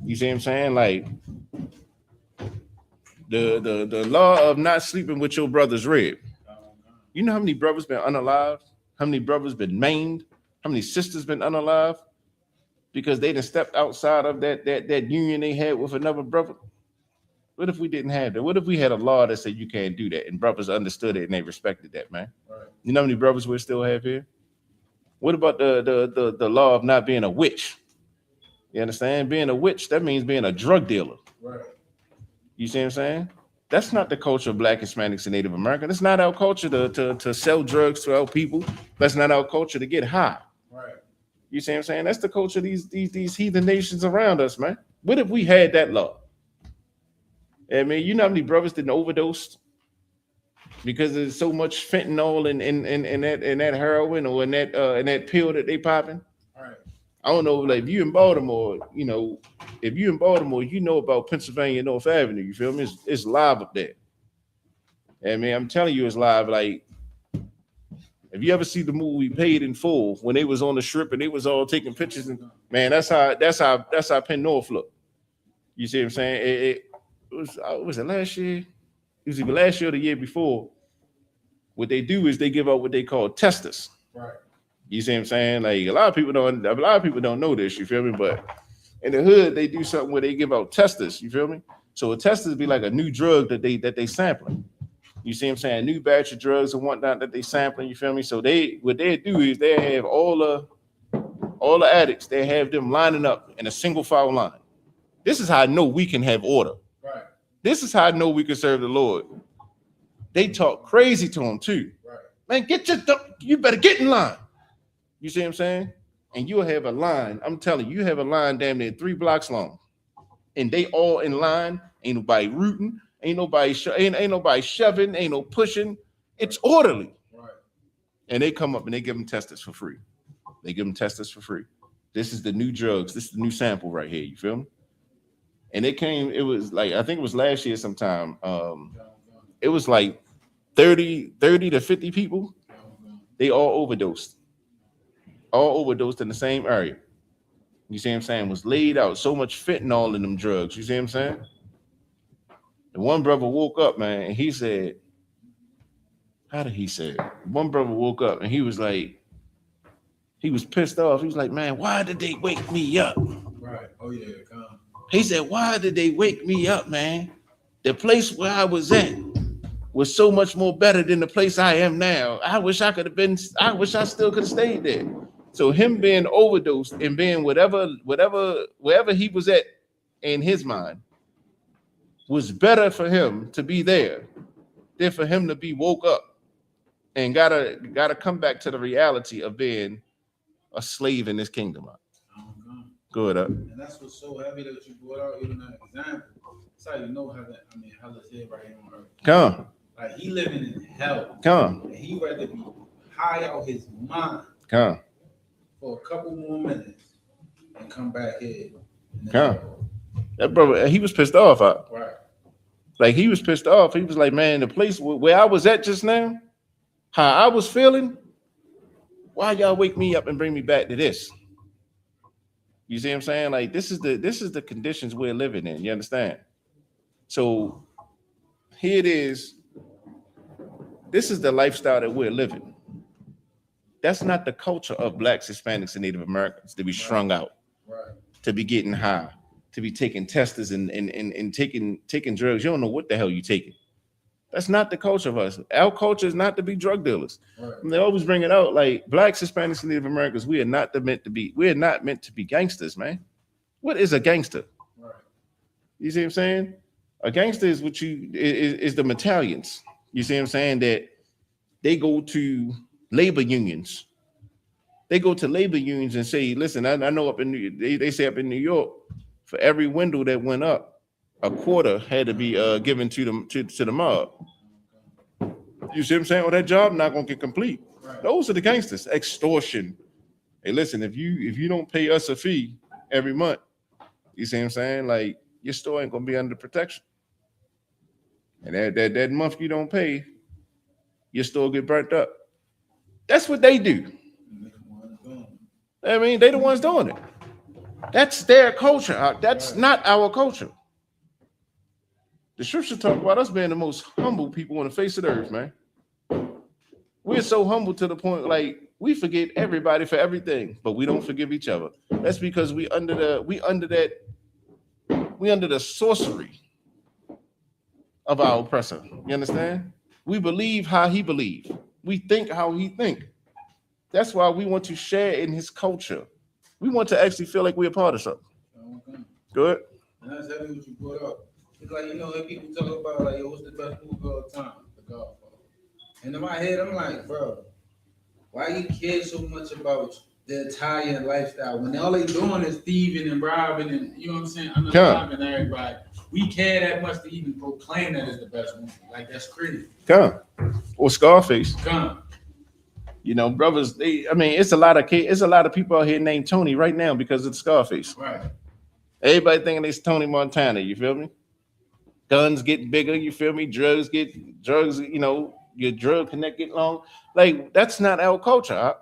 You see what I'm saying? Like, the law of not sleeping with your brother's rib. You know how many brothers been unalived? How many brothers been maimed? How many sisters been unalived? Because they done stepped outside of that union they had with another brother. What if we didn't have that? What if we had a law that said you can't do that and brothers understood it and they respected that, man? Right. You know how many brothers we still have here? What about the law of not being a witch? You understand? Being a witch, that means being a drug dealer. Right. You see what I'm saying? That's not the culture of Black, Hispanics, and Native American. That's not our culture to sell drugs to our people. That's not our culture to get high. Right. You see what I'm saying? That's the culture of these heathen nations around us, man. What if we had that law? I mean, you know how many brothers didn't overdose because there's so much fentanyl in that heroin or in that pill that they popping. All right. I don't know, like if you in Baltimore, you know, you know about Pennsylvania North Avenue. You feel me? It's live up there. I mean, I'm telling you, it's live. Like, if you ever see the movie Paid in Full when they was on the strip and they was all taking pictures, and man, that's how Penn North looked. You see what I'm saying? Was it last year? It was either last year or the year before. What they do is they give out what they call testers. Right. You see what I'm saying? Like a lot of people don't know this, you feel me? But in the hood, they do something where they give out testers, you feel me? So a tester be like a new drug that they sampling. You see what I'm saying? A new batch of drugs and whatnot that they sampling, you feel me? So what they do is they have all the addicts, they have them lining up in a single file line. This is how I know we can have order. Right. This is how I know we can serve the Lord. They talk crazy to them too. Right. Man, you better get in line. You see what I'm saying? And you'll have a line. I'm telling you, have a line damn near 3 blocks long. And they all in line. Ain't nobody rooting. Ain't nobody shoving. Ain't no pushing. It's orderly. Right. And they come up and they give them testers for free. This is the new drugs. This is the new sample right here. You feel me? And it was like, I think it was last year sometime. It was like 30 to 50 people. They all overdosed in the same area. You see what I'm saying? Was laid out so much fentanyl in them drugs. You see what I'm saying? And one brother woke up, man, and he said, how did he say it? One brother woke up and he was like, he was pissed off. He was like, man, why did they wake me up? Right. Oh, yeah. Come on. He said, why did they wake me up, man? The place where I was at was so much more better than the place I am now. I wish I still could have stayed there. So him being overdosed and being wherever he was at in his mind was better for him to be there than for him to be woke up and gotta come back to the reality of being a slave in this kingdom. Good up. And that's what's so heavy that you brought out even that example. That's how you know how it's here right here on earth. Come. Like he living in hell. Come. And he rather be high out his mind. Come. For a couple more minutes and come back here. Come. That brother, he was pissed off. Right. Like he was pissed off. He was like, man, the place where I was at just now, how I was feeling, why y'all wake me up and bring me back to this? You see what I'm saying? Like this is the conditions we're living in. You understand? So here it is. This is the lifestyle that we're living. That's not the culture of Blacks, Hispanics, and Native Americans to be strung out, to be getting high, to be taking testers and taking drugs. You don't know what the hell you're taking. That's not the culture of us. Our culture is not to be drug dealers. Right. And they always bring it out like Blacks, Hispanics, and Native Americans. We are not meant to be gangsters, man. What is a gangster? Right. You see what I'm saying? A gangster is what is the Italians. You see what I'm saying? That they go to labor unions. They go to labor unions and say, listen, I know up in they say up in New York, for every window that went up, a quarter had to be given to them to the mob. You see what I'm saying? Well, that job not gonna get complete. Right. Those are the gangsters. Extortion. Hey, listen, if you don't pay us a fee every month, you see what I'm saying? Like your store ain't gonna be under protection. And that month you don't pay, your store get burnt up. That's what they do. I mean, they the ones doing it. That's their culture. That's not our culture. The scripture talk about us being the most humble people on the face of the earth, man. We're so humble to the point, like, we forget everybody for everything, but we don't forgive each other. That's because we under the sorcery of our oppressor. You understand? We believe how he believe. We think how he think. That's why we want to share in his culture. We want to actually feel like we're a part of something. Good. And that's exactly what you brought up. It's like, if people talk about, like, what's the best movie of all time? The Godfather. And in my head, I'm like, bro, why you care so much about the Italian lifestyle when all they doing is thieving and robbing and, you know what I'm saying, robbing everybody. We care that much to even proclaim that as the best movie. Like, that's crazy. Or Scarface. Brothers, it's a lot of people out here named Tony right now because of the Scarface. Right. Everybody thinking it's Tony Montana, you feel me? Guns get bigger, you feel me? Drugs, your drug connect get long. Like, that's not our culture.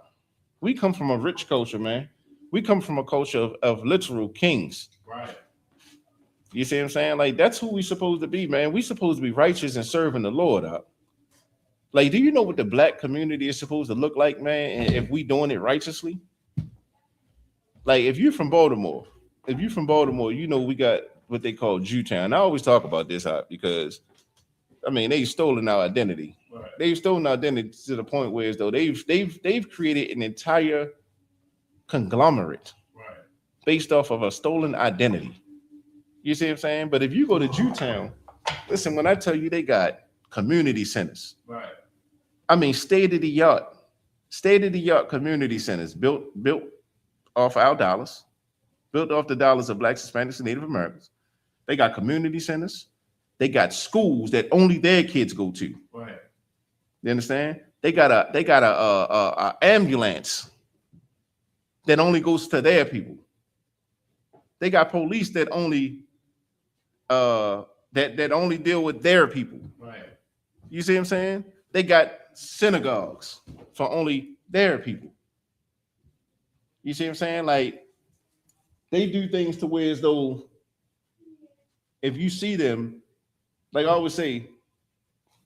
We come from a rich culture, man. We come from a culture of literal kings. Right. You see what I'm saying? Like, that's who we supposed to be, man. We supposed to be righteous and serving the Lord up. Like, do you know what the black community is supposed to look like, man? And if we doing it righteously? Like, if you're from Baltimore, we got what they call Jewtown. I always talk about this because, they've stolen our identity. Right. They've stolen our identity to the point where as though they've created an entire conglomerate based off of a stolen identity. You see what I'm saying? But if you go to Jewtown, listen, when I tell you they got community centers. Right. State of the art community centers built off our dollars, built off the dollars of Blacks, Hispanics, and Native Americans. They got community centers. They got schools that only their kids go to. Right. You understand? They got a ambulance that only goes to their people. They got police that only that only deal with their people. Right. You see what I'm saying? They got synagogues for only their people. You see what I'm saying? Like, they do things to where as though if you see them, like I always say,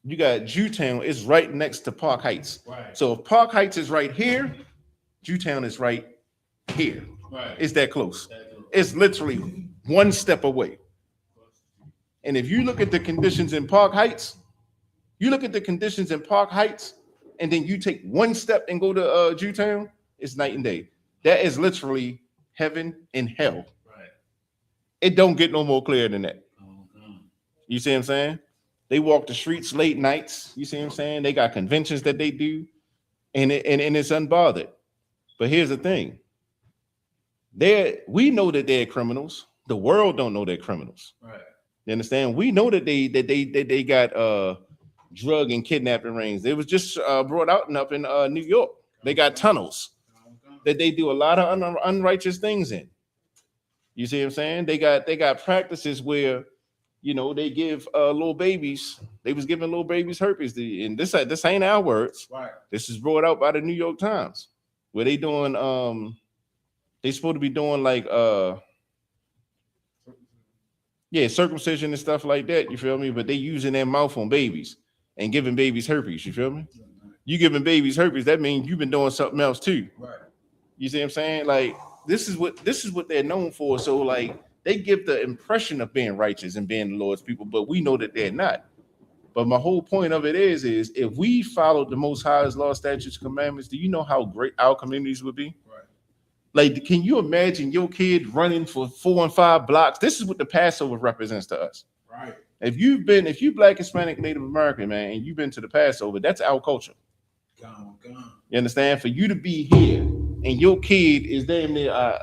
you got Jewtown is right next to Park Heights. Right. So if Park Heights is right here, Jewtown is right here. Right. It's that close. It's literally one step away. And if you look at the conditions in Park Heights, and then you take one step and go to Jewtown, it's night and day. That is literally heaven and hell. Right. It don't get no more clear than that. You see what I'm saying? They walk the streets late nights. You see what I'm saying? They got conventions that they do, and it's unbothered. But here's the thing: we know that they're criminals. The world don't know they're criminals. Right. You understand? We know that they got drug and kidnapping rings. It was just brought out up in New York. They got tunnels that they do a lot of unrighteous things in. You see what I'm saying? They got practices where, they give little babies. They was giving little babies herpes. And this ain't our words. Right. This is brought out by the New York Times, where they doing they supposed to be doing like circumcision and stuff like that. You feel me? But they using their mouth on babies and giving babies herpes. You feel me? You giving babies herpes, that means you've been doing something else too. Right. You see what I'm saying? Like, this is what they're known for. So like, they give the impression of being righteous and being the Lord's people, but we know that they're not. But my whole point of it is if we followed the Most High's law, statutes, commandments, do you know how great our communities would be? Right. Like, can you imagine your kid running for 4 and 5 blocks? This is what the Passover represents to us. Right. If you Black, Hispanic, Native American, man, and you've been to the Passover, that's our culture. Gone. You understand? For you to be here and your kid is damn near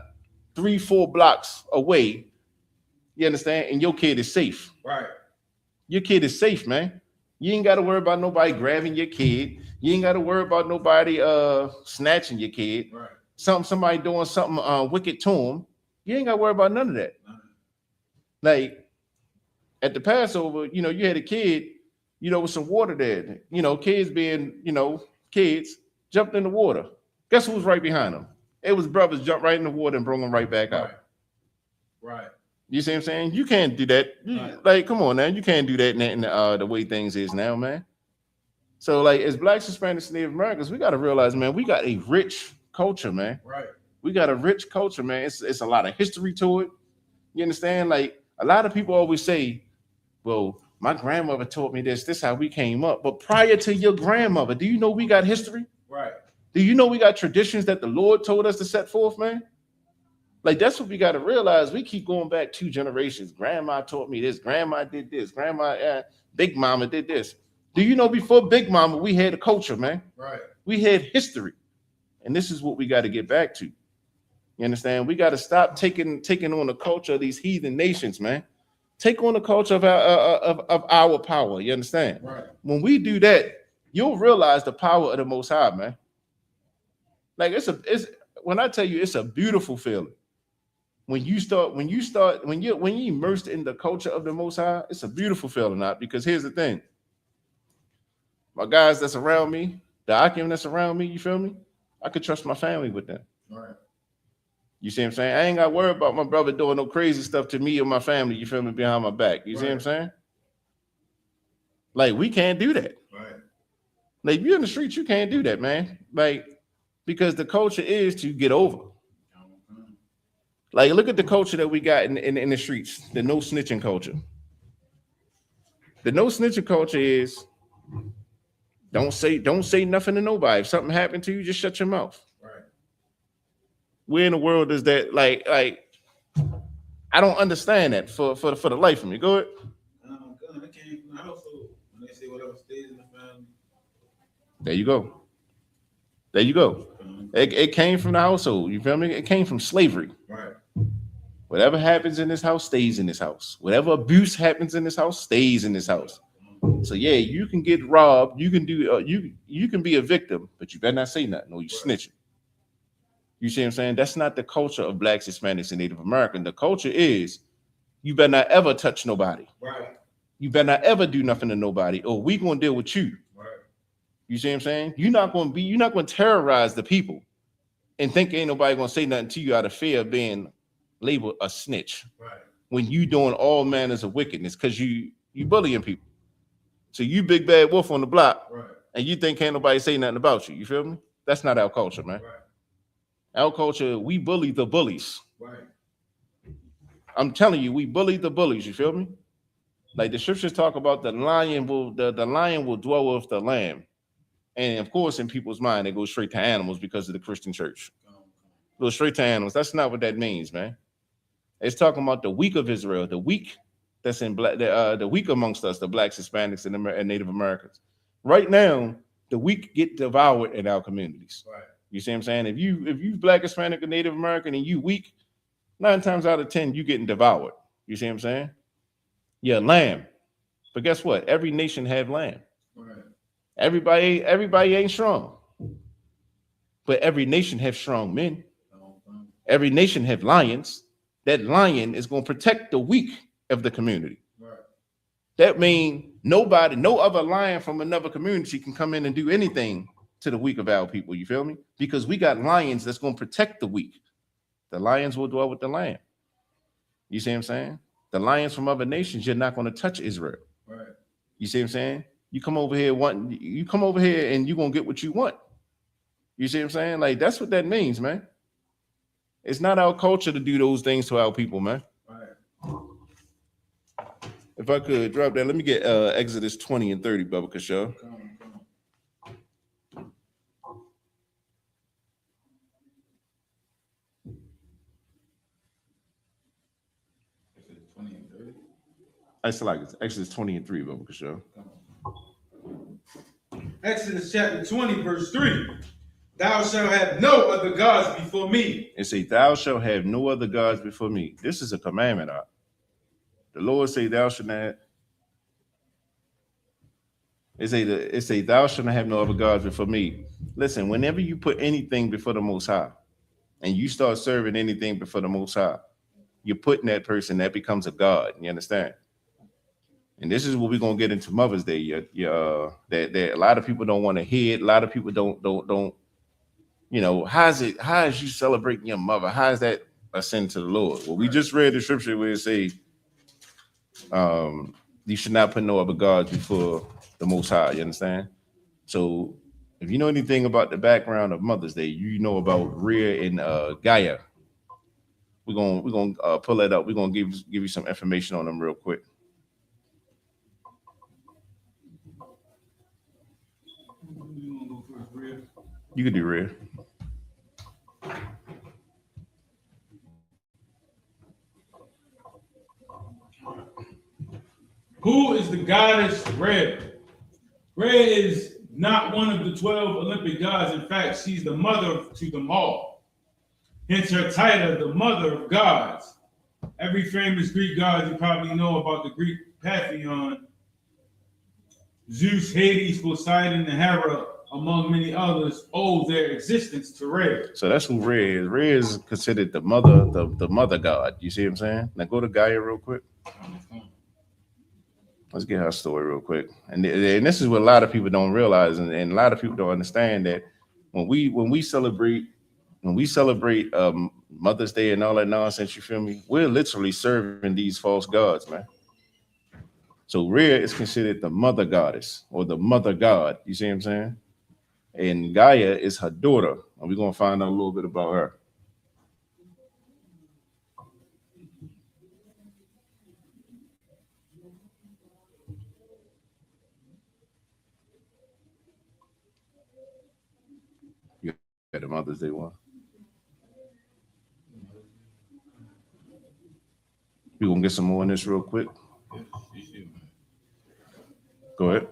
3-4 blocks away, you understand? And your kid is safe. Right. Your kid is safe, man. You ain't got to worry about nobody grabbing your kid. You ain't got to worry about nobody snatching your kid. Right. Somebody doing something wicked to him. You ain't got to worry about none of that. Like at the Passover, you know, you had a kid, you know, with some water there. You know, kids being, you know, kids jumped in the water. Guess who was right behind them? It was brothers jumped right in the water and brought them right back out. Right. You see what I'm saying? You can't do that. Right. Like, come on now. You can't do that in the way things is now, man. So, like, as Blacks, Hispanics, and Native Americans, we got to realize, man, we got a rich culture, man. Right. We got a rich culture, man. It's a lot of history to it. You understand? Like, a lot of people always say, well, my grandmother taught me this. This is how we came up. But prior to your grandmother, do you know we got history? Right. Do you know we got traditions that the Lord told us to set forth, man? Like, that's what we got to realize. We keep going back 2 generations. Grandma taught me this. Grandma did this. Big Mama did this. Do you know before Big Mama, we had a culture, man? Right. We had history. And this is what we got to get back to. You understand? We got to stop taking on the culture of these heathen nations, man. Take on the culture of our power. You understand? Right. When we do that, you'll realize the power of the Most High, man. Like it's when I tell you, it's a beautiful feeling. When you're immersed in the culture of the Most High, it's a beautiful feeling, not because here's the thing. My guys that's around me, the Akim that's around me, you feel me? I could trust my family with them. Right. You see what I'm saying? I ain't got to worry about my brother doing no crazy stuff to me or my family, you feel me, behind my back. You see what I'm saying? Like, we can't do that. Right. Like, if you're in the streets, you can't do that, man. Like, because the culture is to get over. Like, look at the culture that we got in the streets, the no snitching culture. The no snitching culture is don't say nothing to nobody. If something happened to you, just shut your mouth. Right. Where in the world is that? Like I don't understand that for the life of me. Go ahead. It came from the household. When they say whatever stays in the family. There you go. There you go. It came from the household. You feel me? It came from slavery. Right. Whatever happens in this house stays in this house. Whatever abuse happens in this house stays in this house. So yeah, you can get robbed. You can do you can be a victim, but you better not say nothing or you snitching. You see what I'm saying? That's not the culture of Blacks, Hispanics, and Native American. The culture is you better not ever touch nobody. Right. You better not ever do nothing to nobody, or we gonna deal with you. Right. You see what I'm saying? You're not gonna terrorize the people and think ain't nobody gonna say nothing to you out of fear of being labeled a snitch. Right. When you doing all manners of wickedness because you bullying people. So you big bad wolf on the block, Right. and you think can't nobody say nothing about you. You feel me? That's not our culture, man. Right. Our culture, we bully the bullies. Right. I'm telling you, we bully the bullies. You feel me? Like the scriptures talk about the lion will dwell with the lamb. And of course, in people's mind, it goes straight to animals because of the Christian church. It goes straight to animals. That's not what that means, man. It's talking about the weak of Israel, the weak that's in black, the weak amongst us, the Blacks, Hispanics, and Native Americans. Right now, the weak get devoured in our communities. Right. You see what I'm saying? If you Black, Hispanic, or Native American and you weak, 9 times out of 10, you getting devoured. You see what I'm saying? Yeah, lamb. But guess what? Every nation have lamb. Right. Everybody ain't strong. But every nation have strong men. Every nation have lions. That lion is going to protect the weak of the community. Right. That means no other lion from another community can come in and do anything to the weak of our people. You feel me? Because we got lions that's going to protect the weak. The lions will dwell with the lamb. You see what I'm saying? The lions from other nations, you're not going to touch Israel. Right. You see what I'm saying? You come over here and you're going to get what you want. You see what I'm saying? Like, that's what that means, man. It's not our culture to do those things to our people, man. Right. If I could drop that, let me get Exodus 20 and 30, Bubba Kashaw. Come on. Is it 20 and 30? That's like Exodus 20 and 3, Biblical Show. Exodus chapter 20, verse 3. Thou shalt have no other gods before me. It say, thou shalt have no other gods before me. This is a commandment. The Lord say, thou shalt not. It say, thou shalt not have no other gods before me. Listen, whenever you put anything before the Most High, and you start serving anything before the Most High, you're putting that person, that becomes a god. You understand? And this is what we're gonna get into Mother's Day. That a lot of people don't want to hear it. A lot of people don't. You know, how is you celebrating your mother? How is that a sin to the Lord? Well, we just read the scripture where it say, you should not put no other gods before the Most High. You understand? So, if you know anything about the background of Mother's Day, you know about Rhea and Gaia. We're gonna pull that up. We're gonna give you some information on them real quick. You could do Rhea. Who is the goddess Rhea? Rhea is not one of the 12 Olympic gods. In fact, she's the mother to them all. Hence her title, the mother of gods. Every famous Greek god you probably know about the Greek pantheon. Zeus, Hades, Poseidon, and Hera, among many others, owe their existence to Rhea. So that's who Rhea is. Rhea is considered the mother god. You see what I'm saying? Now go to Gaia real quick. Let's get her story real quick. And this is what a lot of people don't realize, and a lot of people don't understand, that when we celebrate Mother's Day and all that nonsense, you feel me? We're literally serving these false gods, man. So Rhea is considered the mother goddess or the mother god. You see what I'm saying? And Gaia is her daughter, and we're gonna find out a little bit about her. You got the Mother's Day one. We're gonna get some more on this real quick. Go ahead.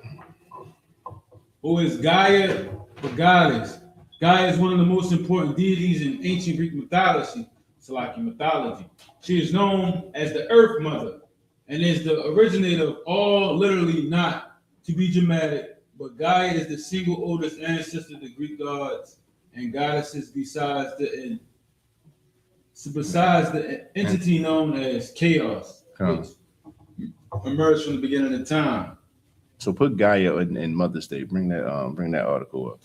Who is Gaia, the goddess? Gaia is one of the most important deities in ancient Greek mythology, Selachii mythology. She is known as the Earth Mother and is the originator of all, literally, not to be dramatic, but Gaia is the single oldest ancestor of the Greek gods and goddesses besides the entity known as Chaos, which emerged from the beginning of time. So put Gaia in Mother's Day. Bring that article up.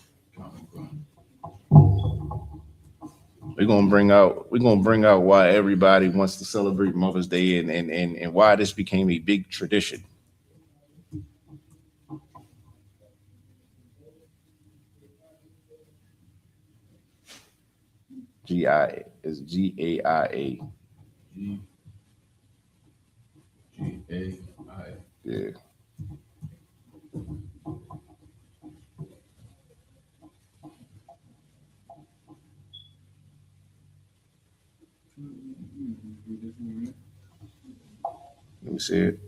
We're gonna bring out why everybody wants to celebrate Mother's Day and why this became a big tradition. G-I-A is G-A-I-A. G-A-I-A. Yeah. Let me see it.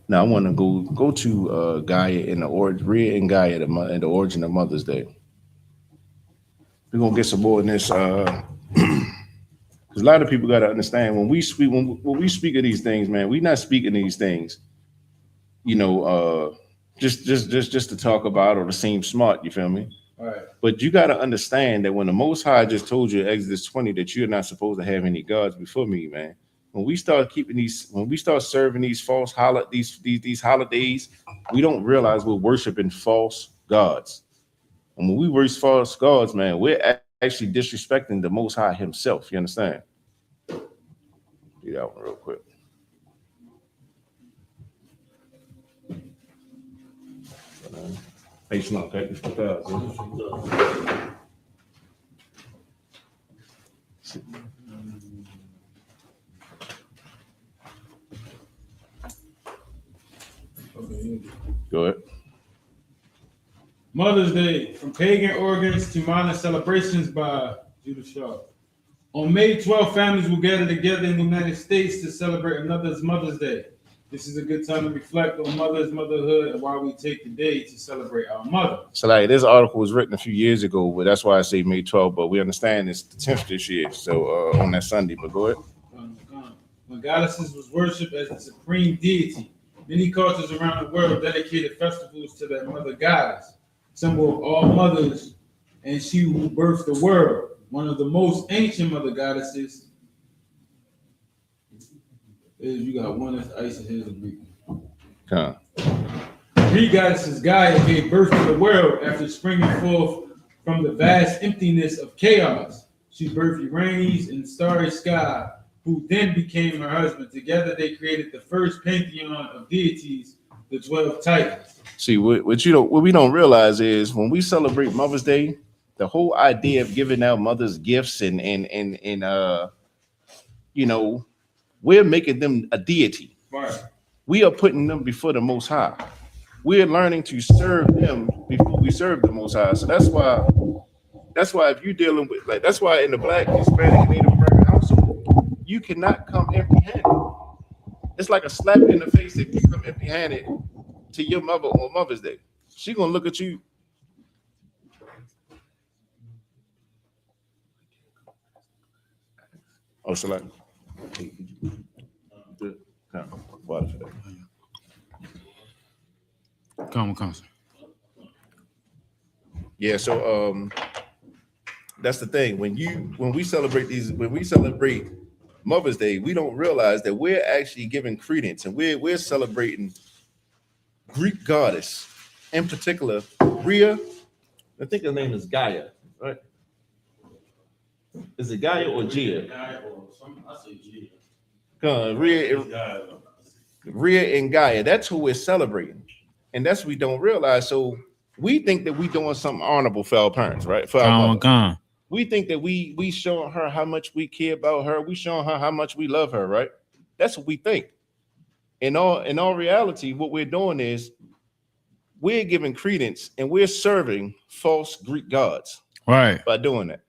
Now I want to go to Gaia and Rhea and Gaia and the origin of Mother's Day. We're gonna get some more in this because a lot of people got to understand when we speak of these things, man, we're not speaking these things, you know, just to talk about or to seem smart. You feel me? All right. But you got to understand that when the Most High just told you in Exodus 20 that you're not supposed to have any gods before me, man. When we start serving these false these holidays, we don't realize we're worshiping false gods. And when we worship false gods, man, we're actually disrespecting the Most High Himself. You understand? Do that one real quick. Patient, okay? Go ahead. Mother's Day, from pagan organs to modern celebrations by Judah Shaw. On May 12th, families will gather together in the United States to celebrate another Mother's Day. This is a good time to reflect on motherhood, and why we take the day to celebrate our mother. So like this article was written a few years ago, but that's why I say May 12th. But we understand it's the 10th this year, so on that Sunday. But go ahead. When goddesses was worshipped as the supreme deity, many cultures around the world dedicated festivals to their mother goddess, symbol of all mothers, and she who birthed the world. One of the most ancient mother goddesses is, you got one that's Isis, here's a Greek one. Greek goddesses Gaia gave birth to the world after springing forth from the vast emptiness of chaos. She birthed Uranus in the starry sky, who then became her husband. Together they created the first pantheon of deities, the 12 Titans. See, what we don't realize is when we celebrate Mother's Day, the whole idea of giving out mothers gifts and we're making them a deity. Right. We are putting them before the Most High. We're learning to serve them before we serve the Most High. So that's why if you're dealing with, like, that's why in the Black, Hispanic, Native American household, you cannot come empty-handed. It's like a slap in the face if you come empty-handed to your mother on Mother's Day. She gonna look at you. Oh, so like, water for that. Come. Yeah, so that's the thing. When we celebrate Mother's Day, we don't realize that we're actually giving credence, and we're celebrating Greek goddess, in particular, Rhea. I think her name is Gaia, right? Is it Gaia or Gia? I say Gia. Rhea and Gaia. That's who we're celebrating, and that's what we don't realize. So we think that we're doing something honorable for our parents, right? For our mother. We think that we showing her how much we care about her. We showing her how much we love her, right? That's what we think. In all reality, what we're doing is we're giving credence and we're serving false Greek gods, right? By doing that.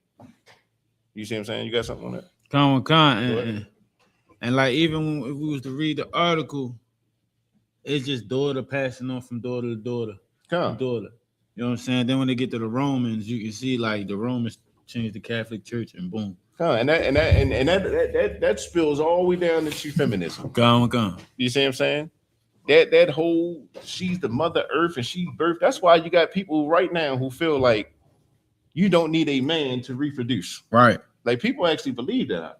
You see what I'm saying? You got something on that? And like, even if we was to read the article, it's just daughter passing on from daughter to daughter. Daughter. You know what I'm saying? Then when they get to the Romans, you can see like the Romans changed the Catholic Church, and boom. And that spills all the way down into feminism. You see what I'm saying? That whole, she's the mother earth and she birthed. That's why you got people right now who feel like you don't need a man to reproduce. Right. Like, people actually believe that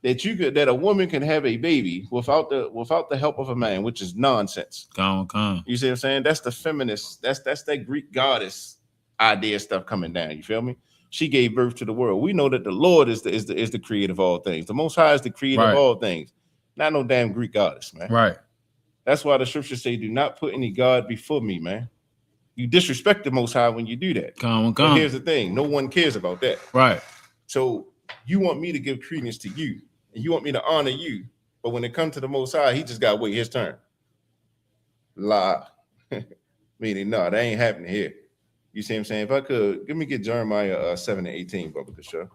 a woman can have a baby without the help of a man, which is nonsense. You see what I'm saying? That's the feminist. That's that Greek goddess idea stuff coming down. You feel me? She gave birth to the world. We know that the Lord is the creator of all things. The Most High is the creator of all things. Not no damn Greek goddess, man. Right. That's why the scriptures say, "Do not put any god before me," man. You disrespect the Most High when you do that. But here's the thing: no one cares about that. Right. So you want me to give credence to you, and you want me to honor you, but when it comes to the Most High, he just got to wait his turn. Lie. Meaning, no, that ain't happening here. You see what I'm saying? If I could, get Jeremiah 7:18, brother, for sure.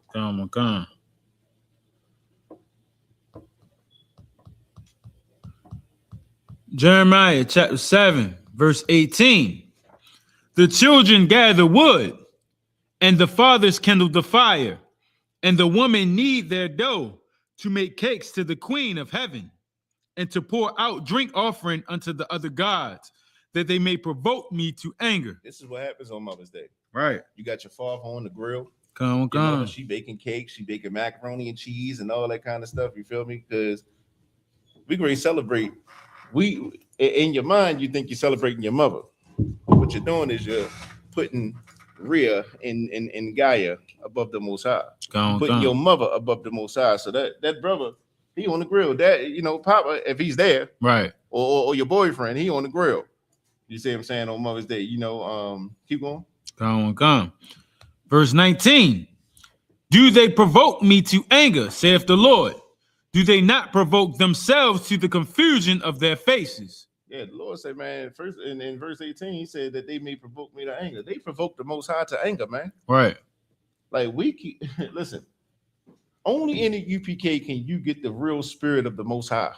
Jeremiah chapter 7, verse 18. The children gather wood, and the fathers kindle the fire, and the women knead their dough to make cakes to the queen of heaven, and to pour out drink offering unto the other gods, that they may provoke me to anger. This is what happens on Mother's Day. Right. You got your father on the grill. Come. She baking cakes, she baking macaroni and cheese and all that kind of stuff. You feel me? Because we going to celebrate. In your mind, you think you're celebrating your mother. But what you're doing is you're putting Rhea and Gaia above the Most High. Putting your mother above the Most High. So that brother, he on the grill. That, Papa, if he's there, right, or your boyfriend, he on the grill. You see what I'm saying? On Mother's Day, keep going. Come. Verse 19. Do they provoke me to anger, saith the Lord? Do they not provoke themselves to the confusion of their faces? Yeah, the Lord said, man, first in verse 18, he said that they may provoke me to anger. They provoke the Most High to anger, man. Right. Like, we keep, listen, Only in the UPK can you get the real spirit of the Most High.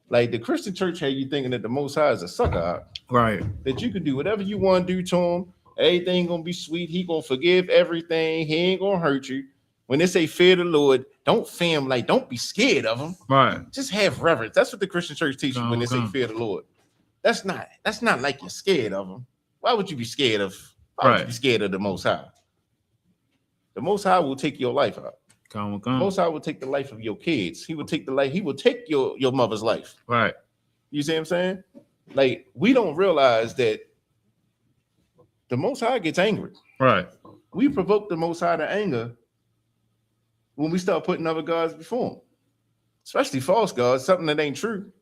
Like the Christian church had you thinking that the Most High is a sucker, Right. that you can do whatever you want to do to him. Everything gonna be sweet. He gonna forgive everything. He ain't gonna hurt you. When they say fear the Lord, don't fear him. Like don't be scared of him. Right. Just have reverence. That's what the Christian church teaches you when they say fear the Lord. That's not like you're scared of him. Why would you be scared of? Why would you be scared of the Most High? The Most High will take your life out. Come. The Most High will take the life of your kids. He will take the life. He will take your mother's life. Right. You see what I'm saying? Like we don't realize that the Most High gets angry. Right. We provoke the Most High to anger when we start putting other gods before him, especially false gods, something that ain't true.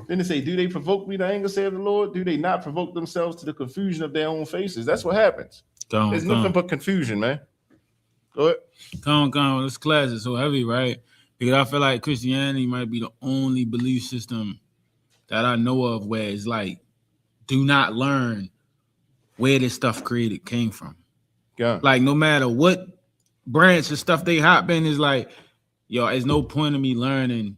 Then they say, do they provoke me to anger, saith the Lord? Do they not provoke themselves to the confusion of their own faces? That's what happens. There's nothing but confusion, man. Go ahead. Come. This class is so heavy, right? Because I feel like Christianity might be the only belief system that I know of where it's like, do not learn where this stuff came from. Yeah. Like no matter what branch of stuff they hop in, is like, yo, there's no point of me learning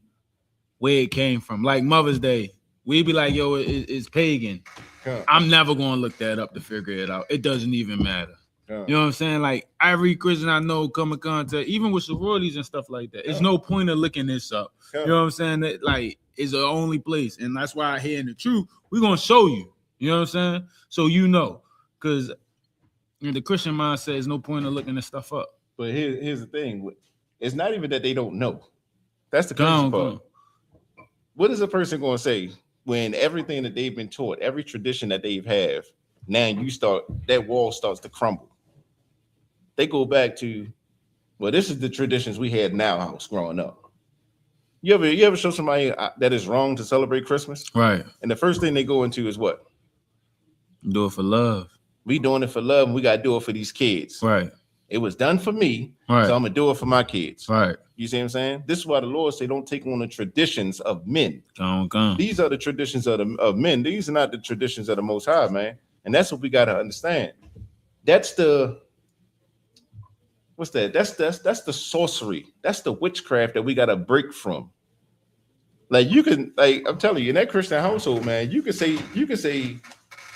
where it came from. Like Mother's Day, we be like, yo, it's pagan. Yeah. I'm never gonna look that up to figure it out. It doesn't even matter. Yeah. You know what I'm saying? Like every Christian I know come in contact, even with sororities and stuff like that. There's no point of looking this up. Yeah. You know what I'm saying? That like is the only place, and that's why here in the truth, we're gonna show you. You know what I'm saying? So you know, because in the Christian mindset, there's no point of looking this stuff up. But here's the thing: it's not even that they don't know. That's the crazy part. What is a person going to say when everything that they've been taught, every tradition that they've have, now that wall starts to crumble? They go back to, well, this is the traditions we had in our house growing up. You ever show somebody that it's wrong to celebrate Christmas? Right. And the first thing they go into is what? Do it for love. We doing it for love, and we got to do it for these kids. Right. It was done for me, right. So I'm going to do it for my kids. Right. You see what I'm saying? This is why the Lord say don't take on the traditions of men. Come. These are the traditions of men. These are not the traditions of the Most High, man. And that's what we got to understand. That's the, what's that? That's the sorcery. That's the witchcraft that we got to break from. Like you can, like I'm telling you, in that Christian household, man, you can say,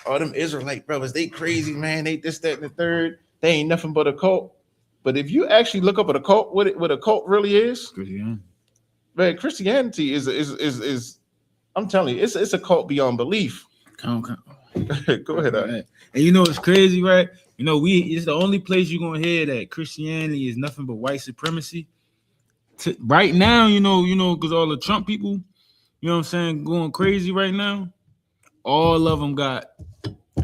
oh, them Israelite brothers, they crazy, man. They this, that, and the third. They ain't nothing but a cult. But if you actually look up at a cult, what a cult really is, man, Christianity is I'm telling you, it's a cult beyond belief. Come. Go ahead. Right. And you know it's crazy, right? You know, it's the only place you're gonna hear that Christianity is nothing but white supremacy. Right now, you know, because all the Trump people, you know what I'm saying, going crazy right now. All of them got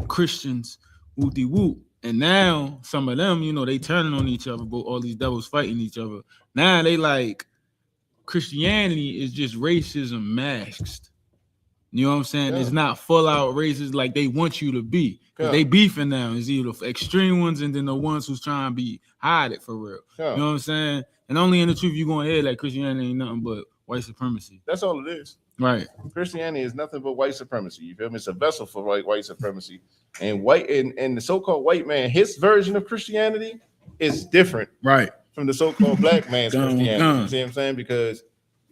Christians, whoop-de-whoop. And now some of them, you know, they turning on each other, but all these devils fighting each other. Now they like Christianity is just racism masked. You know what I'm saying? Yeah. It's not full out racist like they want you to be. Yeah. They beefing now. It's either extreme ones and then the ones who's trying to hide it for real. Yeah. You know what I'm saying? And only in the truth you're gonna hear that Christianity ain't nothing but white supremacy. That's all it is. Right. Christianity is nothing but white supremacy. You feel me? It's a vessel for white supremacy. And the so-called white man, his version of Christianity is different Right. from the so-called black man's Christianity. You see what I'm saying? Because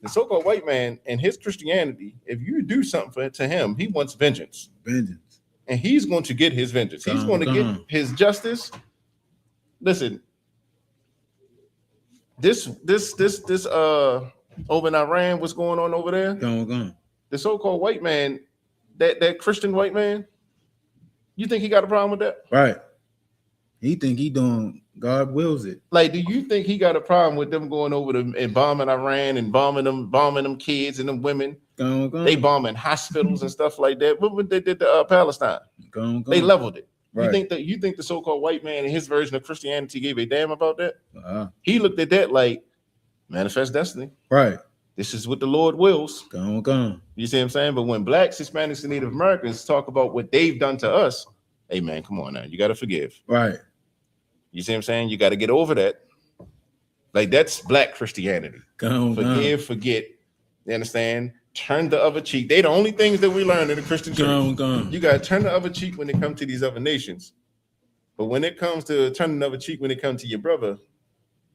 the so-called white man and his Christianity, if you do something to him, he wants vengeance. And he's going to get his vengeance. He's going to get his justice. Listen, this over in Iran, what's going on over there? The so-called white man, that Christian white man, you think he got a problem with that? Right. He think he doing, God wills it. Like, do you think he got a problem with them going over them and bombing Iran and bombing them kids and them women? They bombing hospitals and stuff like that. What they did to Palestine? They leveled it. Right. You think the so-called white man and his version of Christianity gave a damn about that? He looked at that like manifest destiny. Right. This is what the Lord wills. Go. You see what I'm saying? But when blacks, Hispanics, and Native Americans talk about what they've done to us, hey man, come on now. You got to forgive. Right. You see what I'm saying? You got to get over that. Like that's black Christianity. Forgive, forget. You understand? Turn the other cheek. They the only things that we learn in the Christian church. You got to turn the other cheek when it comes to these other nations. But when it comes to turning the other cheek when it comes to your brother,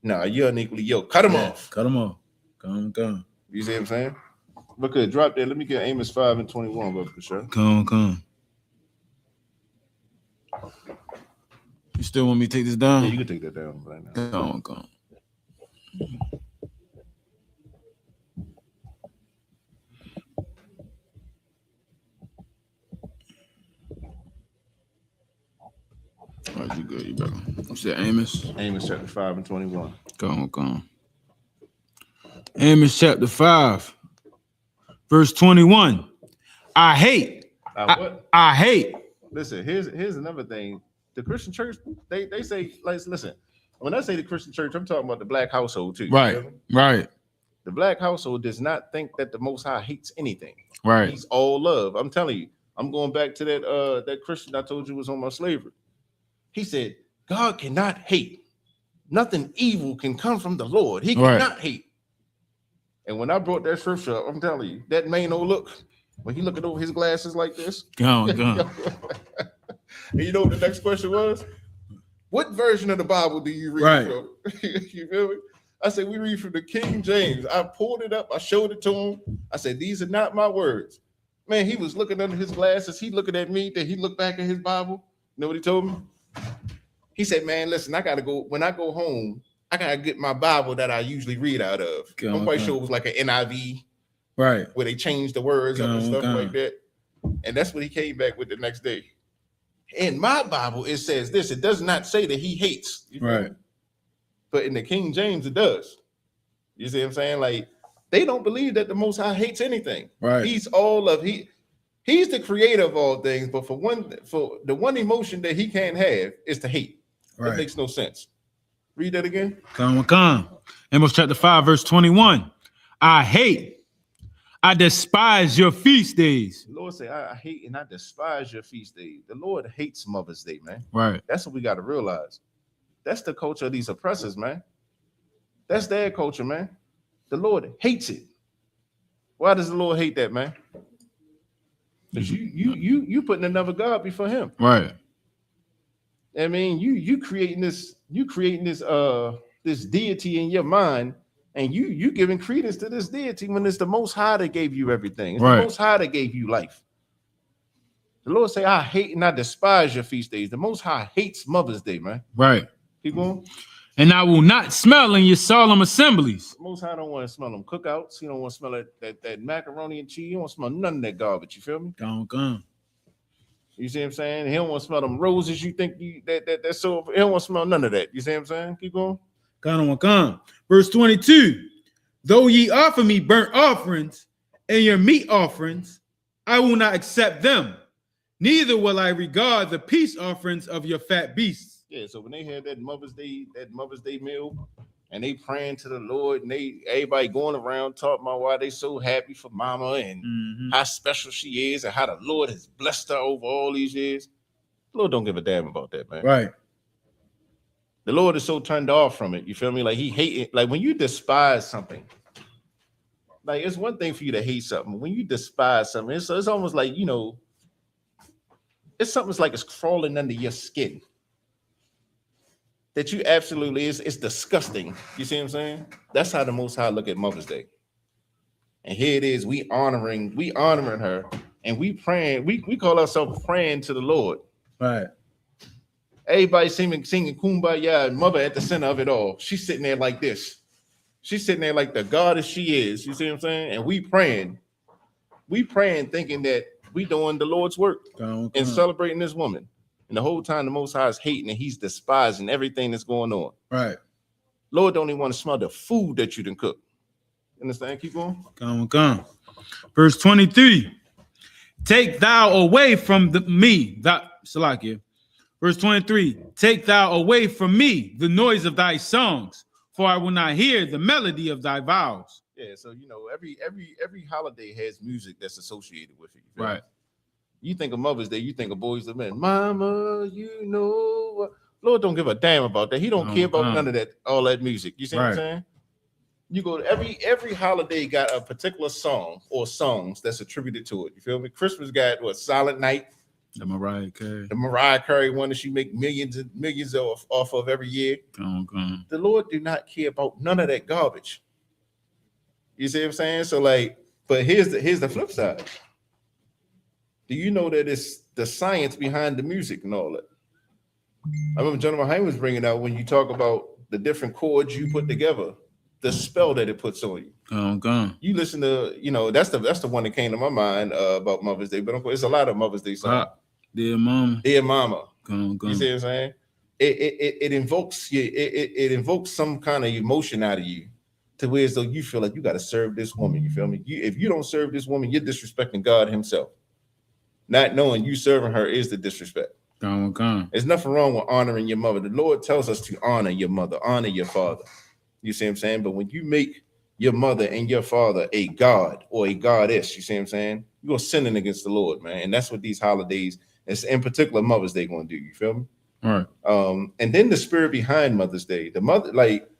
Nah, you're unequally yoked. Cut them off. Cut them off. Come. You see what I'm saying? But could drop that. Let me get Amos 5:21, brother, for sure. Come. You still want me to take this down? Yeah, you can take that down right now. Come. All right, you good. You better. You said Amos? Amos chapter 5:21. Come. Amos chapter 5, verse 21. I hate. What? I hate. Listen, here's another thing. The Christian church, they say, like, listen, when I say the Christian church, I'm talking about the black household too. Right. The black household does not think that the Most High hates anything. Right. He's all love. I'm telling you. I'm going back to that Christian I told you was on my slavery. He said, God cannot hate. Nothing evil can come from the Lord. He cannot hate. And when I brought that scripture up, I'm telling you, that man no look, when he looking over his glasses like this. Come. And you know what the next question was? What version of the Bible do you read from? You feel me? I said, we read from the King James. I pulled it up. I showed it to him. I said, these are not my words. Man, he was looking under his glasses. He looking at me. Then he looked back at his Bible. You know what he told me? He said, man, listen, I got to go. When I go home, I got to get my Bible that I usually read out of. I'm quite sure it was like an NIV. Right. Where they changed the words up and stuff like that. And that's what he came back with the next day. In my Bible, it says this. It does not say that he hates. Right. But in the King James, it does. You see what I'm saying? Like, they don't believe that the Most High hates anything. Right. He's all of he's the creator of all things, but for the one emotion that he can't have is to hate. Right. That makes no sense. Read that again. Come. Amos chapter 5, verse 21. I despise your feast days. The Lord say, I hate and I despise your feast days. The Lord hates Mother's Day, man. Right. That's what we got to realize. That's the culture of these oppressors, man. That's their culture, man. The Lord hates it. Why does the Lord hate that, man? Because you putting another God before him. Right. I mean, you creating this this deity in your mind, and you giving credence to this deity when it's the Most High that gave you everything. It's the Most High that gave you life. The Lord say, I hate and I despise your feast days. The Most High hates Mother's Day, man. Right. Keep going. And I will not smell in your solemn assemblies. The Most High don't want to smell them cookouts. He don't want to smell that macaroni and cheese. He don't want to smell none of that garbage. You feel me? Come. You see what I'm saying? He don't want to smell them roses. You think that's so. He don't want to smell none of that. You see what I'm saying? Keep going. Come. Verse 22. Though ye offer me burnt offerings and your meat offerings, I will not accept them. Neither will I regard the peace offerings of your fat beasts. Yeah, so when they had that Mother's Day meal, and they praying to the Lord, and everybody going around talking about why they so happy for Mama and how special she is, and how the Lord has blessed her over all these years. The Lord don't give a damn about that, man. Right. The Lord is so turned off from it. You feel me? Like he hate it. Like when you despise something, like it's one thing for you to hate something. When you despise something, it's almost like, you know, it's something like it's crawling under your skin. That you absolutely it's disgusting. You see what I'm saying? That's how the Most High look at Mother's Day. And here it is, we honoring her, and we praying, we call ourselves praying to the Lord. Right. Everybody singing Kumbaya, and Mother at the center of it all. She's sitting there like this. She's sitting there like the goddess she is. You see what I'm saying? And we praying thinking that we doing the Lord's work and celebrating this woman. And the whole time the Most High is hating and he's despising everything that's going on. Right. Lord don't even want to smell the food that you done cook. Understand? Keep going. Come. Verse 23. Take thou away from me, Salakia. Verse 23. Take thou away from me the noise of thy songs, for I will not hear the melody of thy vows. Yeah, so you know, every holiday has music that's associated with it. Right. You think of Mother's Day, you think of Boys to Men. Mama, you know what? Lord don't give a damn about that. He don't care about none of that, all that music. You see what I'm saying? You go to every holiday got a particular song or songs that's attributed to it. You feel me? Christmas got what? Silent Night. The Mariah Carey. The Mariah Carey one that she make millions and millions off of every year. Come on. The Lord do not care about none of that garbage. You see what I'm saying? So like, but here's the flip side. Do you know that it's the science behind the music and all that? I remember General Haim was bringing out when you talk about the different chords you put together, the spell that it puts on you. Come on. You listen to, that's the one that came to my mind about Mother's Day, but it's a lot of Mother's Day songs. Dear Mama. Dear Mama. Come on. You see what I'm saying? It invokes you. It invokes some kind of emotion out of you, to where as though you feel like you got to serve this woman. You feel me? If you don't serve this woman, you're disrespecting God Himself. Not knowing you serving her is the disrespect. Come. There's nothing wrong with honoring your mother. The Lord tells us to honor your mother, honor your father. You see what I'm saying? But when you make your mother and your father a god or a goddess, you see what I'm saying? You're sinning against the Lord, man. And that's what these holidays, in particular Mother's Day, going to do. You feel me? All right. And then the spirit behind Mother's Day, the mother, like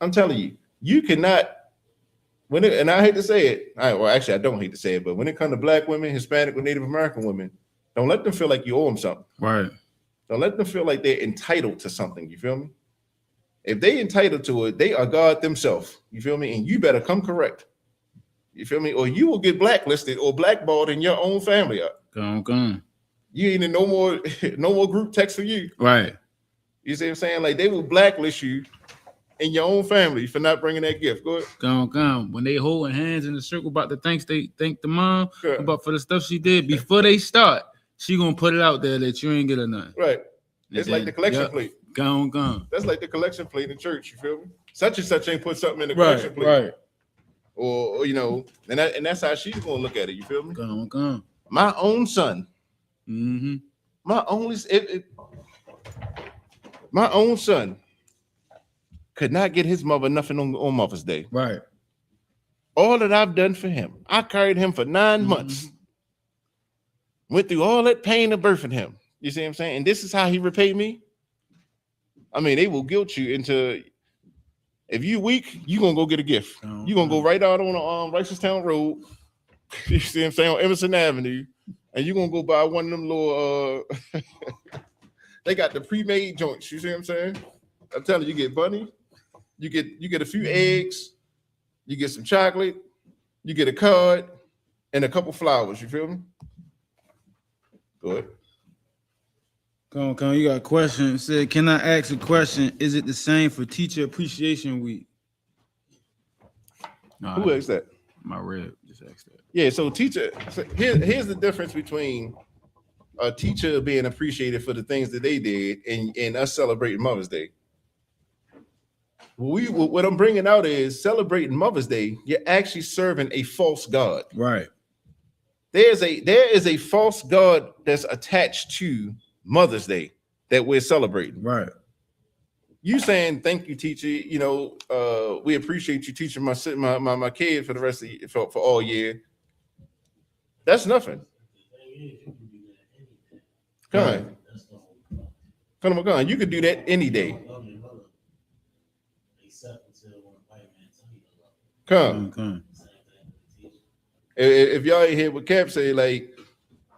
I'm telling you, you cannot. And I hate to say it, I don't hate to say it, but when it comes to Black women, Hispanic or Native American women, don't let them feel like you owe them something. Right. Don't let them feel like they're entitled to something. You feel me? If they entitled to it, they are God themselves. You feel me? And you better come correct. You feel me? Or you will get blacklisted or blackballed in your own family. Come. You ain't in no more group text for you. Right. You see what I'm saying? Like they will blacklist you in your own family for not bringing that gift. Go ahead. Come. When they holding hands in the circle about the thank the mom Sure. about for the stuff she did before they start, she gonna put it out there that you ain't get her nothing. Right. It's like the collection plate. Come. That's like the collection plate in church. You feel me? Such and such ain't put something in the collection plate. Right. Or and that's how she's gonna look at it. You feel me? Come. My own son. Mm-hmm. My own son could not get his mother nothing on Mother's Day. Right. All that I've done for him, I carried him for 9 months. Went through all that pain of birthing him. You see what I'm saying? And this is how he repaid me. I mean, they will guilt you into, if you weak, you gonna go get a gift. You're gonna go right out on Righteoustown Road. You see what I'm saying? On Emerson Avenue. And you're gonna go buy one of them little they got the pre-made joints. You see what I'm saying? I'm telling you, get bunny, you get a few eggs, you get some chocolate, you get a card, and a couple flowers. You feel me? Go ahead. Come. You got a question. It said, can I ask a question? Is it the same for Teacher Appreciation Week? No, Who asked that? My rep just asked that. Yeah, so teacher, here's the difference between a teacher being appreciated for the things that they did and us celebrating Mother's Day. What I'm bringing out is celebrating Mother's Day, you're actually serving a false god. Right. There is a false god that's attached to Mother's Day that we're celebrating. Right. You saying thank you, teacher. We appreciate you teaching my kid for the rest of for all year. That's nothing. Come on. You could do that any day. Come. If y'all ain't hear what Cap say, like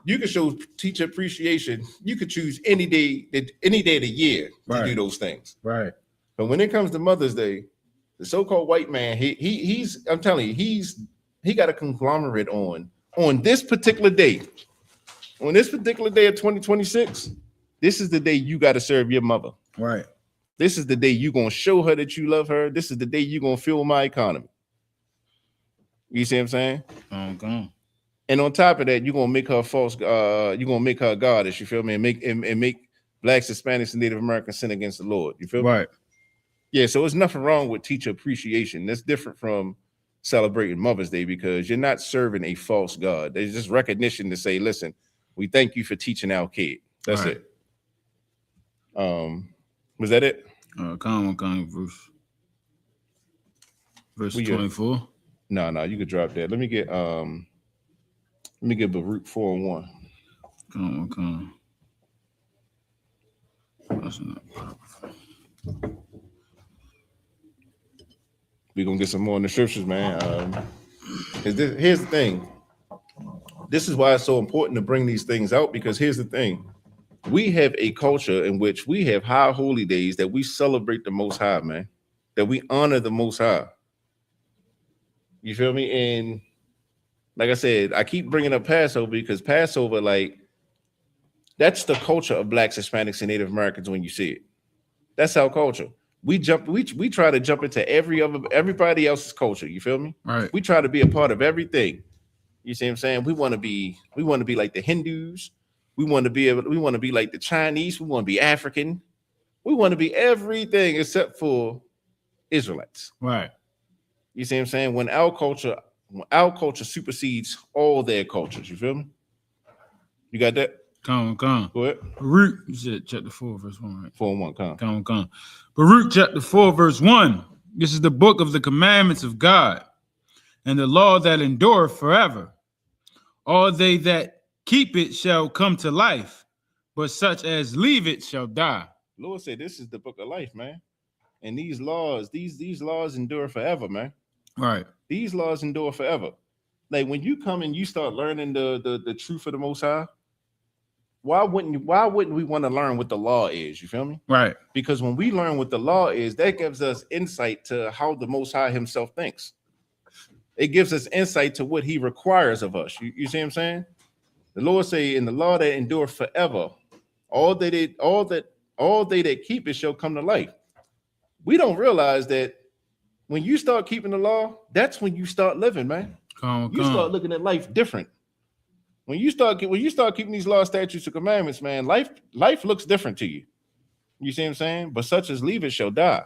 you can show teacher appreciation. You could choose any day of the year to do those things. Right. But when it comes to Mother's Day, the so-called white man, he's I'm telling you, he got a conglomerate on this particular day. On this particular day of 2026, this is the day you got to serve your mother. Right. This is the day you're gonna show her that you love her. This is the day you're gonna fuel my economy. You see what I'm saying? Okay. And on top of that, you're gonna make her false. You're gonna make her a goddess. You feel me? And make Blacks, Hispanics, and Native Americans sin against the Lord. You feel me? Right. Yeah. So there's nothing wrong with teacher appreciation. That's different from celebrating Mother's Day because you're not serving a false god. There's just recognition to say, listen, we thank you for teaching our kid. That's it. Was that it? Come on, verse 24. No, you could drop that. Let me get Baruch 4:1. Come on. That's not proper. We're gonna get some more in the scriptures, man. Here's the thing. This is why it's so important to bring these things out, because here's the thing. We have a culture in which we have high holy days that we celebrate the Most High, man, that we honor the Most High. You feel me? And like I said, I keep bringing up Passover because Passover, like, that's the culture of Blacks, Hispanics, and Native Americans when you see it. That's our culture. We try to jump into everybody else's culture. You feel me? Right. We try to be a part of everything. You see what I'm saying? We want to be like the Hindus. We want to be like the Chinese. We want to be African. We want to be everything except for Israelites. Right. You see what I'm saying? When our culture supersedes all their cultures. You feel me? You got that? Come. Go ahead. Baruch, you said chapter 4, verse 1, right? 4:1. Come. Baruch chapter 4, verse 1. This is the book of the commandments of God and the law that endureth forever. All they that keep it shall come to life, but such as leave it shall die. Lord said this is the book of life, man. And these laws, these laws endure forever, man. Right. These laws endure forever. Like when you come and you start learning the truth of the Most High, why wouldn't we want to learn what the law is? You feel me? Right. Because when we learn what the law is, that gives us insight to how the Most High himself thinks. It gives us insight to what he requires of us. You see what I'm saying? The Lord say in the law that endure forever, all they that keep it shall come to life. We don't realize that when you start keeping the law, that's when you start living, man. You start looking at life different. When you start keeping these laws, statutes, and commandments, man, life looks different to you. You see what I'm saying? But such as leave it shall die.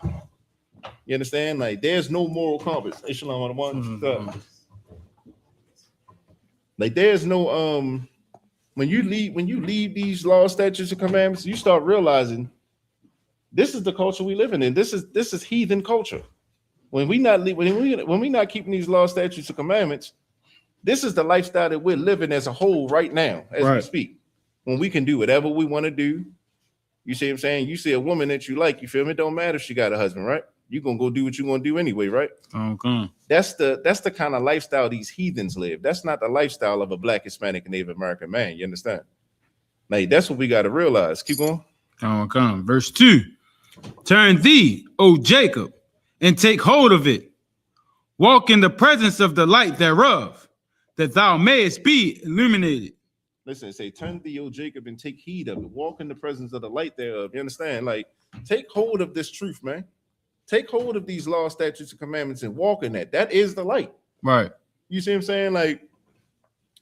You understand? Like there's no moral compass. Hey, shalom on the one. Like there's no when you leave these laws, statutes, and commandments, you start realizing this is the culture we live in. This is heathen culture. When we not keeping these laws, statutes, and commandments, this is the lifestyle that we're living as a whole right now, as we speak. When we can do whatever we want to do. You see what I'm saying? You see a woman that you like, you feel me? It don't matter if she got a husband, right? You're gonna go do what you're gonna do anyway, right? Okay. That's the kind of lifestyle these heathens live. That's not the lifestyle of a Black, Hispanic, and Native American man. You understand? Like that's what we got to realize. Keep going. Come. Verse 2. Turn thee, O Jacob, and take hold of it. Walk in the presence of the light thereof, that thou mayest be illuminated. Listen, say, turn thee, O Jacob, and take heed of it. Walk in the presence of the light thereof. You understand? Like, take hold of this truth, man. Take hold of these laws, statutes, and commandments and walk in that. That is the light. Right. You see what I'm saying? Like,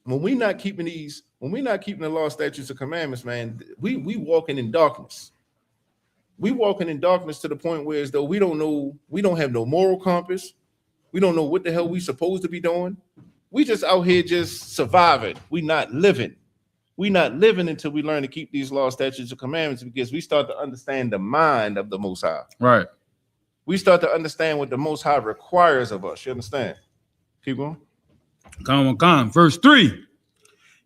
when we're not keeping the law, statutes, and commandments, man, we walking in darkness. We walking in darkness to the point where as though we don't have no moral compass. We don't know what the hell we supposed to be doing. We just out here just surviving. We not living. We not living until we learn to keep these laws, statutes, and commandments, because we start to understand the mind of the Most High. Right. We start to understand what the Most High requires of us. You understand? Keep going. Come. Verse 3.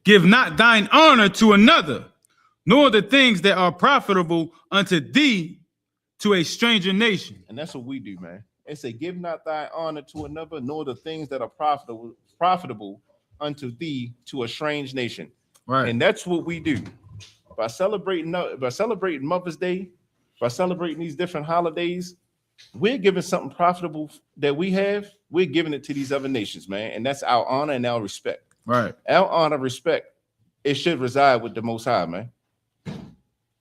Give not thine honor to another, nor the things that are profitable unto thee to a stranger nation. And that's what we do, man. It say, give not thy honor to another, nor the things that are profitable unto thee to a strange nation. Right. And that's what we do. By celebrating Mother's Day, by celebrating these different holidays, we're giving something profitable that we have, we're giving it to these other nations, man. And that's our honor and our respect. Right. Our honor, respect, it should reside with the Most High, man.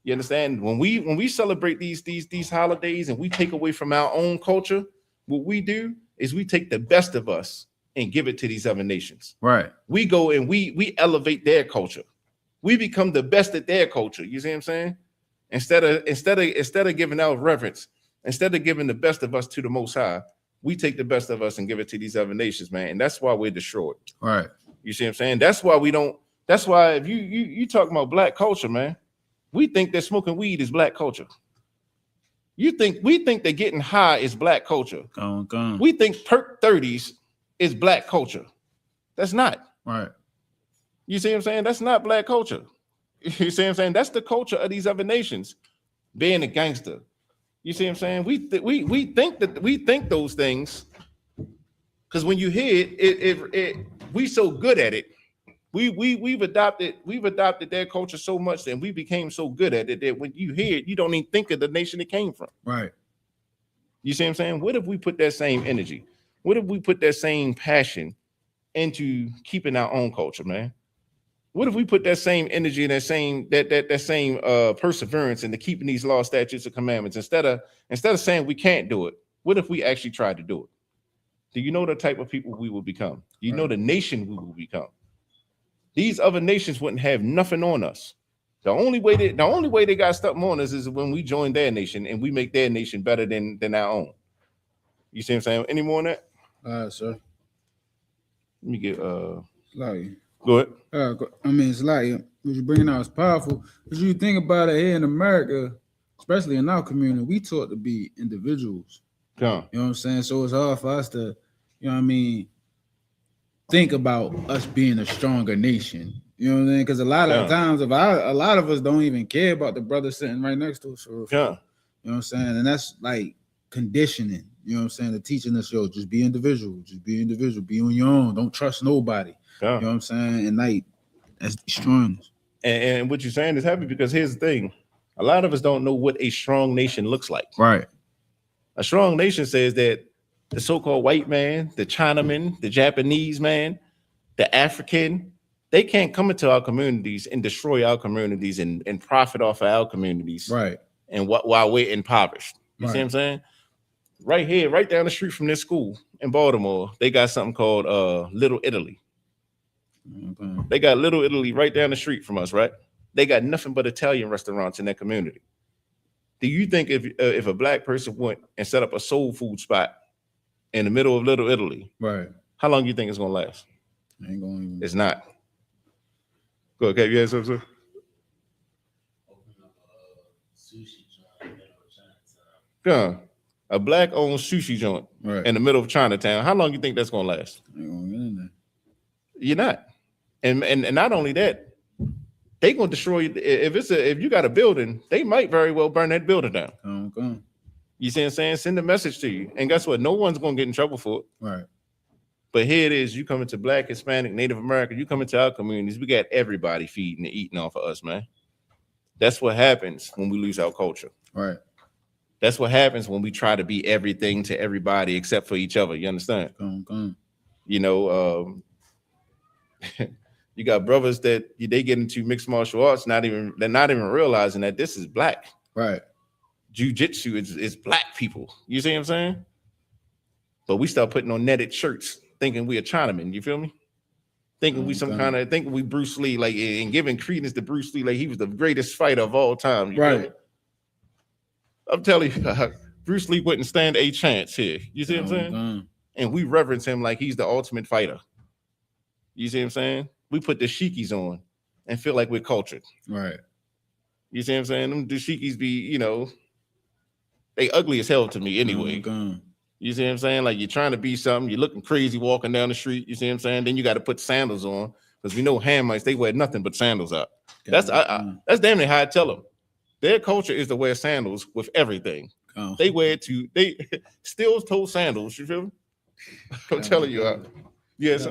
You understand? When we celebrate these holidays and we take away from our own culture, what we do is we take the best of us and give it to these other nations. Right. We go and we elevate their culture. We become the best at their culture. You see what I'm saying? Instead of giving out reverence, instead of giving the best of us to the Most High, we take the best of us and give it to these other nations, man. And that's why we're destroyed. Right. You see what I'm saying? That's why we don't. That's why if you talking about Black culture, man, we think that smoking weed is Black culture. We think that getting high is Black culture. Come. We think perk 30s is Black culture. That's not. Right. You see what I'm saying? That's not Black culture. You see what I'm saying? That's the culture of these other nations, being a gangster. You see what I'm saying? We think those things because when you hear it, we so good at it We've adopted their culture so much and we became so good at it that when you hear it, you don't even think of the nation it came from. Right. You see what I'm saying? What if we put that same energy? What if we put that same passion into keeping our own culture, man? What if we put that same energy and that same perseverance into keeping these laws, statutes, and commandments instead of saying we can't do it? What if we actually tried to do it? Do you know the type of people we will become? Do you know the nation we will become? These other nations wouldn't have nothing on us. The only way they got something on us is when we join their nation and we make their nation better than our own. You see what I'm saying? Any more on that? All right, sir. Let me get Like, go ahead. I mean, it's like what you're bringing out is powerful. Because you think about it here in America, especially in our community, we taught to be individuals. Come. You know what I'm saying? So it's hard for us to, you know what I mean, think about us being a stronger nation. You know what I'm saying? Because a lot of times, a lot of us don't even care about the brother sitting right next to us. So, Yeah. you know what I'm saying? And that's like conditioning. You know what I'm saying? They're teaching us, yo, just be individual. Just be individual. Be on your own. Don't trust nobody. Yeah. You know what I'm saying? And like, that's destroying us. And what you're saying is happy because here's the thing. A lot of us don't know what a strong nation looks like. Right. A strong nation says that the so-called white man, the Chinaman, the Japanese man, the African, they can't come into our communities and destroy our communities and profit off of our communities. Right. And while we're impoverished. You see what I'm saying? Right here, right down the street from this school in Baltimore, they got something called Little Italy. Okay. They got Little Italy right down the street from us, right? They got nothing but Italian restaurants in that community. Do you think if a black person went and set up a soul food spot in the middle of Little Italy, Right. how long do you think it's gonna last? Ain't going to. It's not. Go ahead, you had something, sir? Yeah, a black-owned sushi joint in the middle of Chinatown. How long do you think that's gonna last? Ain't gonna get in there. You're not. And not only that, they gonna destroy you. If you got a building, they might very well burn that building down. Okay. You see what I'm saying? Send a message to you. And guess what? No one's gonna get in trouble for it. Right. But here it is. You come into Black, Hispanic, Native American, you come into our communities, we got everybody feeding and eating off of us, man. That's what happens when we lose our culture. Right. That's what happens when we try to be everything to everybody except for each other. You understand? Okay. You know, you got brothers that they get into mixed martial arts, they're not even realizing that this is black. Right. Jiu-jitsu is black people. You see what I'm saying? But we start putting on netted shirts, thinking we a Chinaman. You feel me? Thinking we thinking we Bruce Lee, like, and giving credence to Bruce Lee, like he was the greatest fighter of all time. You feel me? I'm telling you, Bruce Lee wouldn't stand a chance here. You see what I'm saying? And we reverence him like he's the ultimate fighter. You see what I'm saying? We put the dashikis on and feel like we're cultured. Right. You see what I'm saying? Them dashikis be, you know, they ugly as hell to me anyway. You see what I'm saying? Like you're trying to be something, you're looking crazy walking down the street. You see what I'm saying? Then you got to put sandals on because we know Hamites, they wear nothing but sandals out. That's damn near how I tell them. Their culture is to wear sandals with everything. They wear they steel-toe sandals. You feel me? I'm telling you. Yes.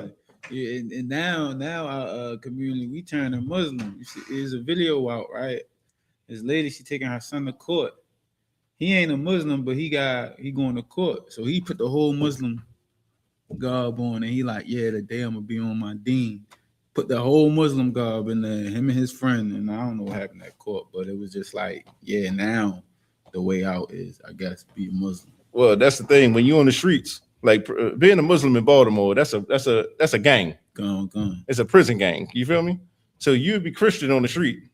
Yeah, and now our community, we turn them Muslim. You see, there's a video out, right? This lady, she taking her son to court. He ain't a Muslim, but he going to court. So he put the whole Muslim garb on, and he like, yeah, today I'm gonna be on my deen. Put the whole Muslim garb in there, him and his friend, and I don't know what happened at court, but it was just like, yeah, now the way out is, I guess, be a Muslim. Well, that's the thing. When you're on the streets, like being a Muslim in Baltimore, that's a gang. Gone. It's a prison gang. You feel me? So you'd be Christian on the street,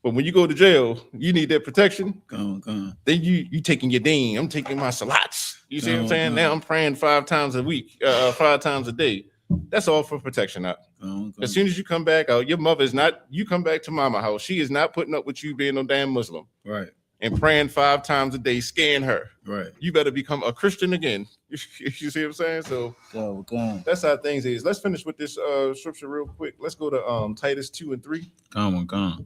but when you go to jail, you need that protection. Gone. Then you taking your deen. I'm taking my salats. You see what I'm saying? Now I'm praying 5 times a week, 5 times a day. That's all for protection out. As soon as you come back out, your mother is not, you come back to mama house. She is not putting up with you being no damn Muslim. Right. And praying 5 times a day, scan her. Right. You better become a Christian again. You see what I'm saying? So that's how things is. Let's finish with this scripture real quick. Let's go to Titus 2 and 3. Come on.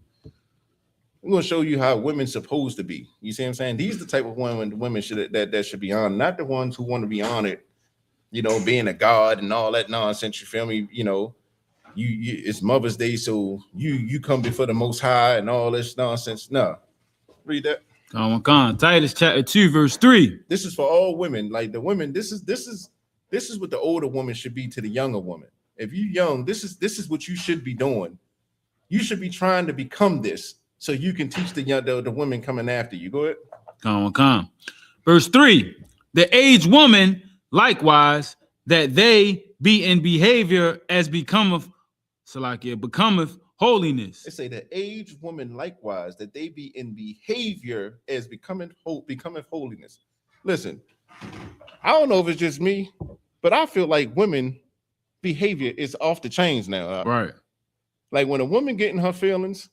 I'm going to show you how women's supposed to be. You see what I'm saying? These are the type of women should be honored, not the ones who want to be honored, you know, being a god and all that nonsense. You feel me? You know, it's Mother's Day, so you come before the Most High and all this nonsense. No, read that. Con. Titus chapter 2, verse 3. This is for all women. Like the women, this is what the older woman should be to the younger woman. If you young, this is what you should be doing. You should be trying to become this so you can teach the women coming after you. Go ahead. Con. Verse 3. The aged woman likewise, that they be in behavior as becometh holiness. They say the aged woman likewise, that they be in behavior as becometh holiness. Listen, I don't know if it's just me, but I feel like women behavior is off the chains now. Right. Like when a woman getting her feelings,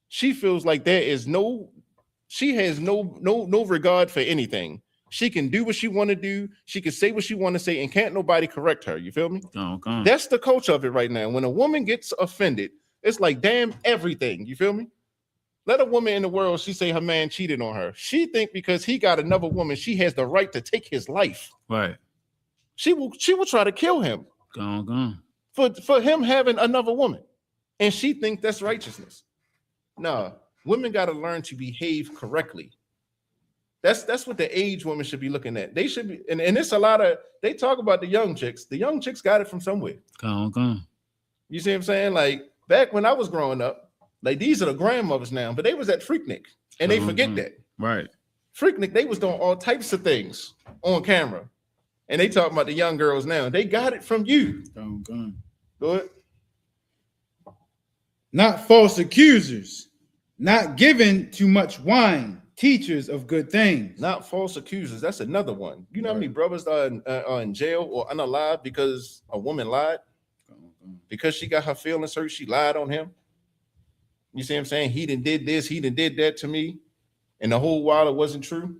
she feels like she has no regard for anything. She can do what she want to do. She can say what she want to say, and can't nobody correct her. You feel me? That's the culture of it right now. When a woman gets offended, it's like damn everything. You feel me? Let a woman in the world, she say her man cheated on her. She think because he got another woman, she has the right to take his life. Right. She will try to kill him. For him having another woman. And she think that's righteousness. No, women got to learn to behave correctly. That's what the age women should be looking at. They should be, and it's a lot of, they talk about the young chicks. The young chicks got it from somewhere. You see what I'm saying? Like back when I was growing up, like these are the grandmothers now, but they was at Freaknik and they forget that. Right. Freaknik, they was doing all types of things on camera. And they talking about the young girls now. They got it from you. Go ahead. Not false accusers, not given too much wine, teachers of good things. Not false accusers. That's another one. You know how many brothers are in jail or unalive because a woman lied? Because she got her feelings hurt, she lied on him. You see what I'm saying? He did this, he did that to me. And the whole while it wasn't true.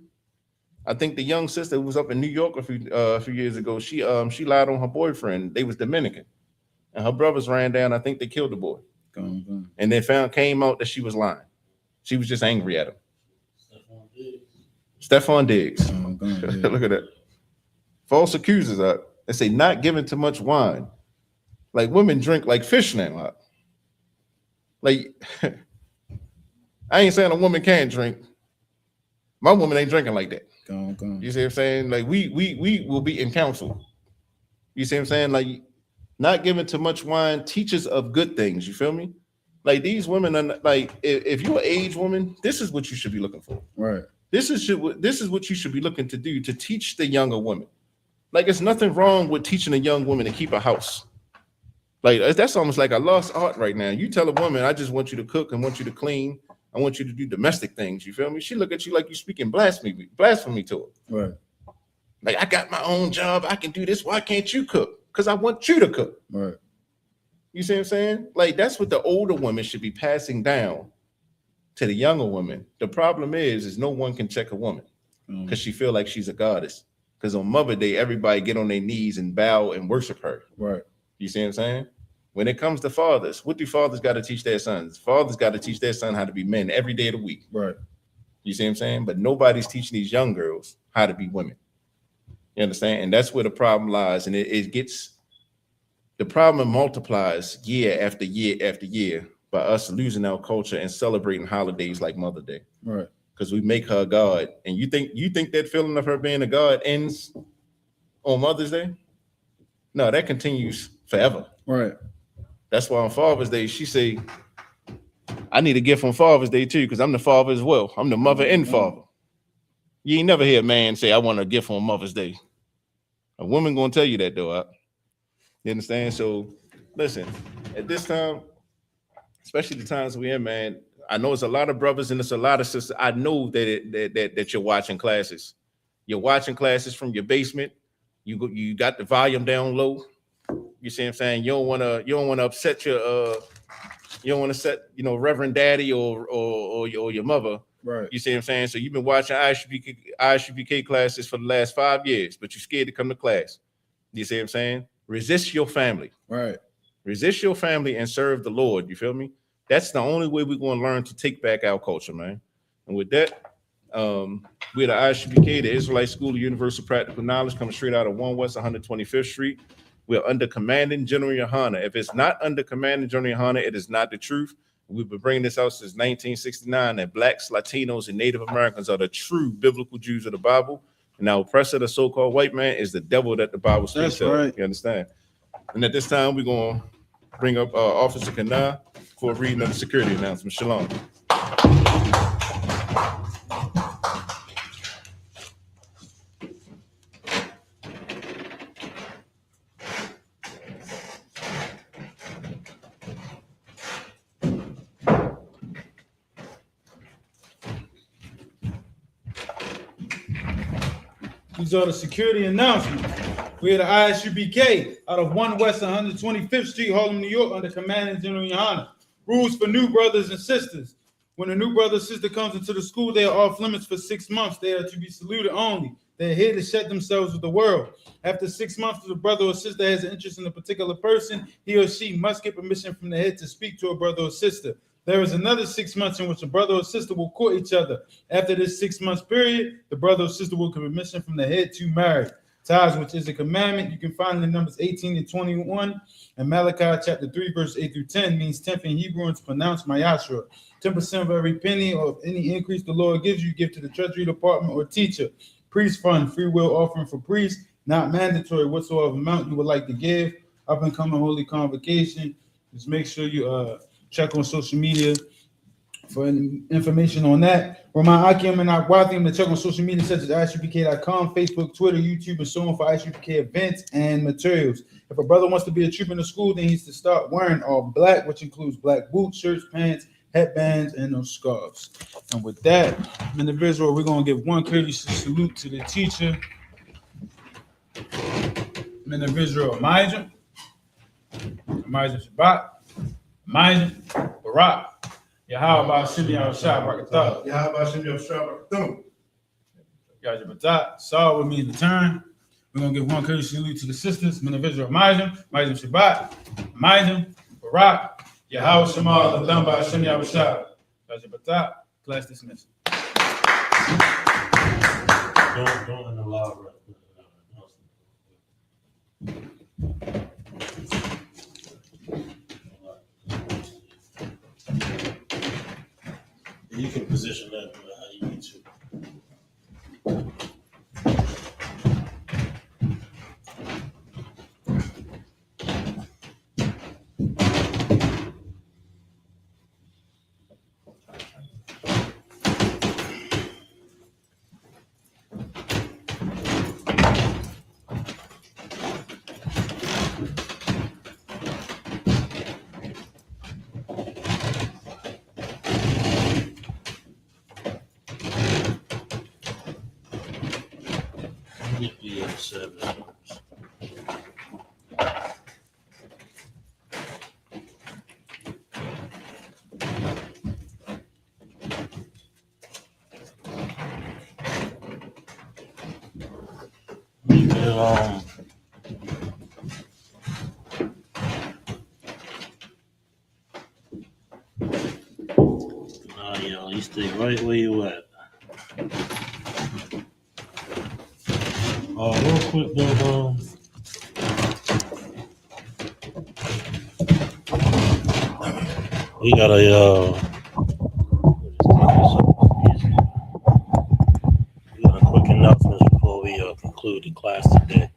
I think the young sister who was up in New York a few years ago, she lied on her boyfriend. They was Dominican. And her brothers ran down. I think they killed the boy. And they came out that she was lying. She was just angry at him. Stephon Diggs. Look at that. False accusers are. They say not given too much wine. Like women drink like fish now. Like I ain't saying a woman can't drink. My woman ain't drinking like that. You see what I'm saying? Like we will be in counsel. You see what I'm saying? Like not giving too much wine, teachers of good things. You feel me? Like these women are like, if you're an age woman, this is what you should be looking for. Right. This is what you should be looking to do to teach the younger women. Like it's nothing wrong with teaching a young woman to keep a house. Like that's almost like a lost art right now. You tell a woman, I just want you to cook and want you to clean. I want you to do domestic things. You feel me? She look at you like you speaking blasphemy to her. Right. Like I got my own job. I can do this. Why can't you cook? Because I want you to cook. Right. You see what I'm saying? Like that's what the older women should be passing down to the younger women. The problem is no one can check a woman because she feel like she's a goddess. Because on Mother's Day, everybody get on their knees and bow and worship her. Right. You see what I'm saying? When it comes to fathers, what do fathers got to teach their sons? Fathers got to teach their son how to be men every day of the week. Right. You see what I'm saying? But nobody's teaching these young girls how to be women. You understand? And that's where the problem lies. And the problem multiplies year after year after year by us losing our culture and celebrating holidays like Mother's Day. Right. Because we make her a god. And you think that feeling of her being a god ends on Mother's Day? No, that continues forever. Right. That's why on Father's Day, she say, I need a gift on Father's Day too, because I'm the father as well. I'm the mother and father. You ain't never hear a man say, I want a gift on Mother's Day. A woman gonna tell you that though. You understand? So listen, at this time, especially the times we're in, man, I know it's a lot of brothers and it's a lot of sisters. I know that you're watching classes. You're watching classes from your basement. You got the volume down low. You see what I'm saying? You don't want to upset you don't want to set, Reverend Daddy or your mother. Right. You see what I'm saying? So you've been watching ISUPK classes for the last 5 years, but you're scared to come to class. You see what I'm saying? Resist your family. Right. Resist your family and serve the Lord. You feel me? That's the only way we're going to learn to take back our culture, man. And with that, we're the ISUPK, the Israelite School of Universal Practical Knowledge, coming straight out of 1 West 125th Street. We're under Commanding General Yohana. If it's not under Commanding General Yohana, it is not the truth. We've been bringing this out since 1969 that blacks, Latinos, and Native Americans are the true biblical Jews of the Bible. And our oppressor, the so-called white man, is the devil that the Bible speaks of. right. You understand? And at this time, we're going to bring up Officer Kana for a reading of the security announcement. Shalom. These are the security announcements. We are the ISUPK out of 1 West 125th Street, Harlem, New York, under Commanding General Yohana. Rules for new brothers and sisters. When a new brother or sister comes into the school, they are off limits for 6 months. They are to be saluted only. They are here to shut themselves with the world. After 6 months, if the brother or sister has an interest in a particular person, he or she must get permission from the head to speak to a brother or sister. There is another 6 months in which a brother or sister will court each other. After this 6 months period, the brother or sister will get permission from the head to marry. Tithes, which is a commandment, you can find in Numbers 18 and 21, and Malachi chapter 3, verse 8 through 10 means 10th in Hebrew, and it's pronounced Mayashra. 10% of every penny or of any increase the Lord gives you, give to the treasury department or teacher. Priest fund, free will offering for priests, not mandatory. Whatsoever amount you would like to give, up and coming holy convocation. Just make sure you check on social media for any information on that. Remind Akim and Akwathim to check on social media such as ISUPK.com, Facebook, Twitter, YouTube, and so on for ISUPK events and materials. If a brother wants to be a trooper in the school, then he needs to start wearing all black, which includes black boots, shirts, pants, headbands, and those scarves. And with that, in the visual, we're going to give one courtesy salute to the teacher. In the visual, Majah Shabbat, Majah Barak. Yahweh Shimmy Al-Shah Barakatah. Yahweh Shimmy Al-Shah Barakatah. Yahweh Batak. Saw with me in the turn. We're going to give one courtesy salute to the sisters. Individual Majah Shabbat, Majah Barak. Yahweh Shema Al-Damba Shimmy Al-Shah. Yahweh Batak. Class dismissed. Don't in the loud right. You can position that how you need to. You stay right where you at. Real quick though, we got a quick announcement before we conclude the class today.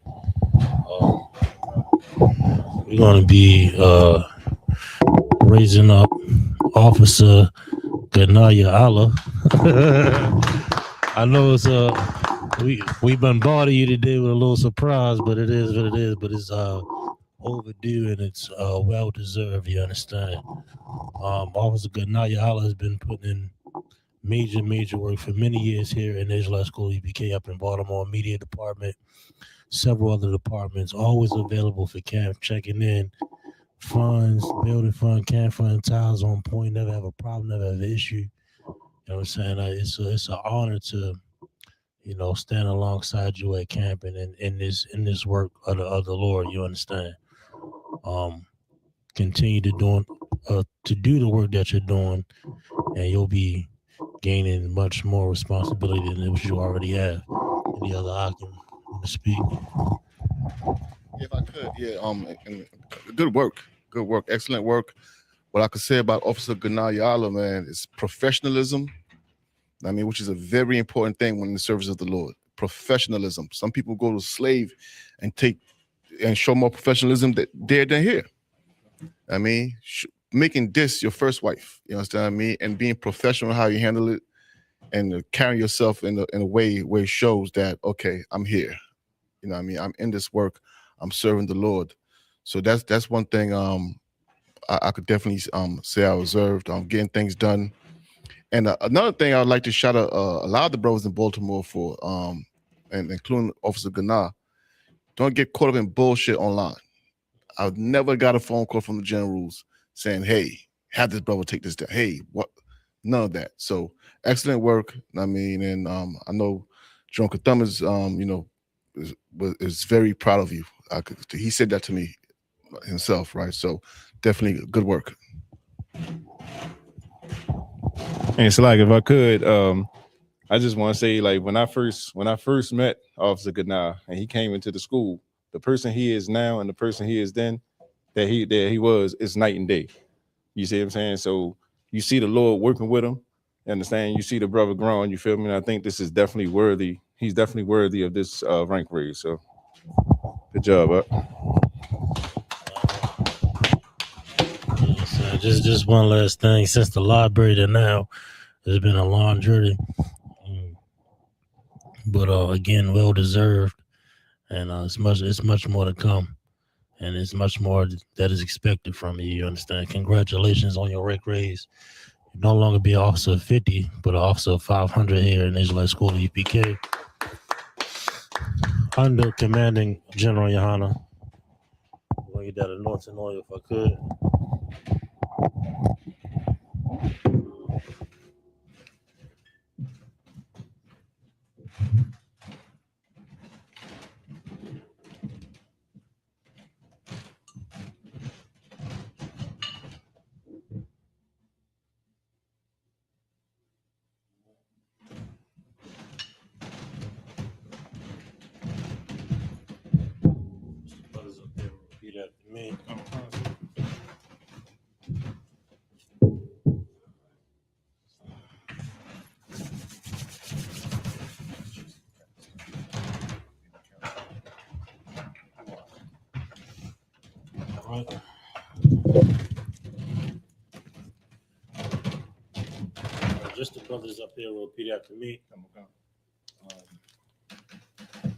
We're going to be raising up Officer Ganaya Allah. I know it's we bombarded you today with a little surprise, but it is what it is. But it's overdue and it's well deserved. You understand? Officer Ganaya Allah has been putting in major work for many years here in the Israelite School EPK up in Baltimore Media Department, several other departments, always available for camp, checking in. Funds, building fund, camp fund, tiles on point, never have a problem, never have an issue. You know what I'm saying? It's an honor to, stand alongside you at camp and in this work of the Lord. You understand? Continue to do the work that you're doing, and you'll be gaining much more responsibility than what you already have. Any other I can speak? If I could, and good work, excellent work. What I could say about Officer Gana Yala, man, is professionalism. I mean, which is a very important thing when in the service of the Lord. Professionalism. Some people go to slave and show more professionalism there than here. I mean, making this your first wife, you understand what I mean, and being professional how you handle it, and carrying yourself in a way where it shows that, okay, I'm here. You know what I mean? I'm in this work. I'm serving the Lord. So that's one thing I could definitely say I observed. Getting things done. And another thing I would like to shout out a lot of the brothers in Baltimore for, and including Officer Gana, don't get caught up in bullshit online. I've never got a phone call from the generals saying, hey, have this brother take this down. Hey, what? None of that. So excellent work. I mean, and I know Jerome Katham is very proud of you. He said that to me himself, right? So definitely good work. And so, like, if I could, I just want to say, like, when I first met Officer Gana and he came into the school, the person he is now and the person he is then, that he was, is night and day. You see what I'm saying? So you see the Lord working with him. You understand? You see the brother growing. You feel me? And I think this is definitely worthy. He's definitely worthy of this rank raise. So good job, Just one last thing. Since the library to now, it's been a long journey, but again, well deserved, and it's much more to come, and it's much more that is expected from you. You understand? Congratulations on your rank raise. You no longer be an officer of 50, but an officer of 500 here in Israelite School of UPK, under commanding General Yohana. I'm gonna get that anointing oil if I could. Repeat after me. Just the brothers up here will repeat after me.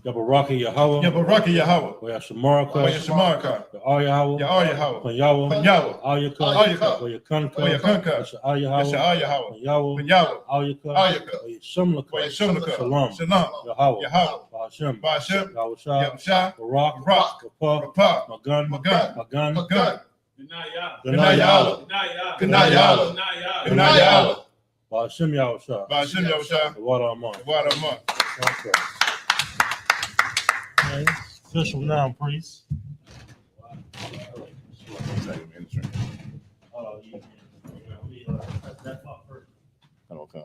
Yabaraka Yahweh. Yabaraka Yahweh. Oyashamaraka. Oyashamaraka. Yahweh. Yahweh. Panyawa. Panyawa. Ayaka. Ayaka. Oyakanka. Oyakanka. Yasha'al Yahweh. Yasha'al Yahweh. Panyawa. Panyawa. Ayaka. Ayaka. Oyashumlaka. Oyashumlaka. Shalom. Shalom. Yahweh. Yahweh. Ba'ashem. Ba'ashem. Yahusha. Yahusha. Barak. Barak. Rapa. Rapa. Magan. Magan. Magan. Magan. Ganaya. Ganaya. Ganaya. Ganaya. Ganaya. Ba'ashem Yahusha. Ba'ashem Yahusha. The water among. Water among. Okay. Okay. Official now, priest. Okay.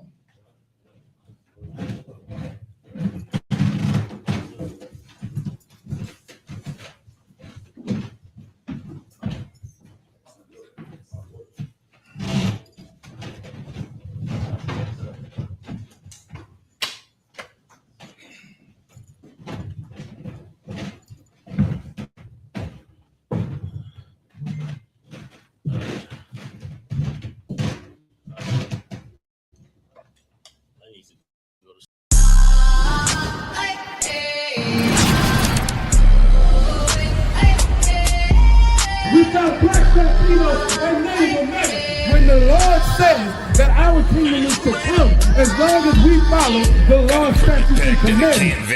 We got black Latino and Native American. When the Lord says that our kingdom is to come, as long as we follow the Lord's statutes and commandments.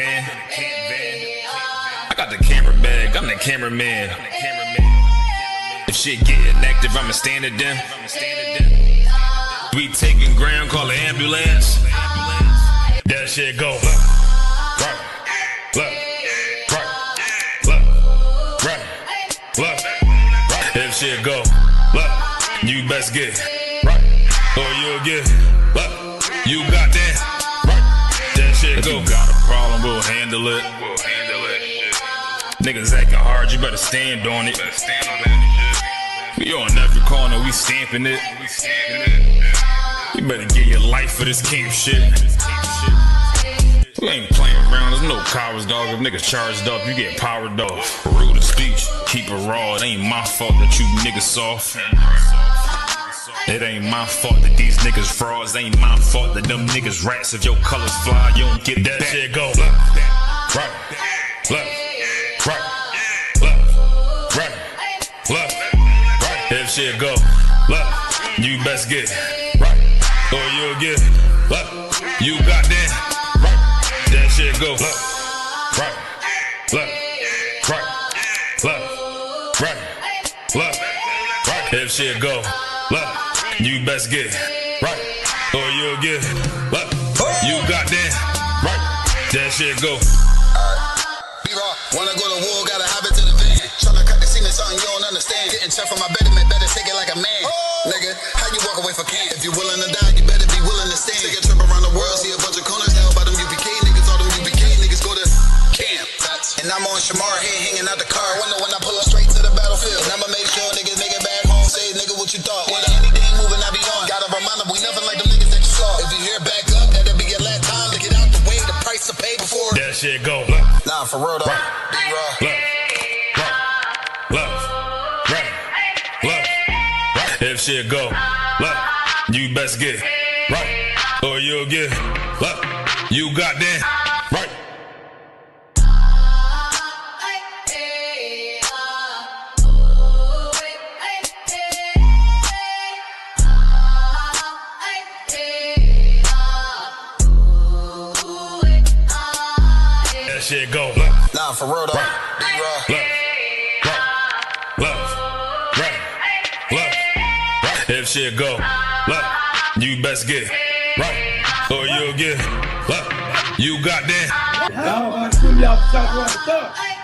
I got the camera bag, I'm the cameraman. If shit getting active, I'ma stand it down. We taking ground, call the ambulance. That shit go. Right, left, right, left, right. If shit go left, you best get right, or you'll get left. You got that right. That shit go. If you got a problem, we'll handle it. Niggas acting hard, you better stand on it. We on every corner, we stamping it. You better get your life for this camp shit. We ain't playing around, there's no cowards, dog. If niggas charged up, you get powered off. Rude of speech, keep it raw. It ain't my fault that you niggas soft. It ain't my fault that these niggas frauds. It ain't my fault that them niggas rats. If your colors fly, you don't get that shit go. Left, right, left, right, left, right, left, right. If shit go left, you best get right, or you'll get left. You got that right. That shit go left, right, left, right, left, right, left, right. If shit go left, you best get right, or you'll get left. You got that right. That shit go. B-Rock, wanna go to war, gotta hop into the van. Tryna cut the scene is something you don't understand. Getting checked for my betterment, better take it like a man. Nigga, how you walk away for camp? If you willing to die, you better be willing to stand. Take a trip around the world, see a bunch of corners held by them UPK niggas. All them UPK niggas go to camp. And I'm on Shamar here hanging out the car. Wonder when I pull up straight to the battlefield. And I'ma make sure niggas make it back home. Say, nigga, what you thought? With anything moving, I be on. Gotta remind them we nothing like them niggas that you saw. If you hear back up, that'll be your last time to get out the way. The price to pay before. That shit go left. Nah, for real though. Right. B-Rock. Left, right, left, right. If shit go left, you best get right, or you'll get left. You got that right. That shit go left. Nah, for real though. Right. B-Rock. Left, right, left, right. If shit go left, you best get right, or you'll get left. You got that. Y'all about to screw me out the top right.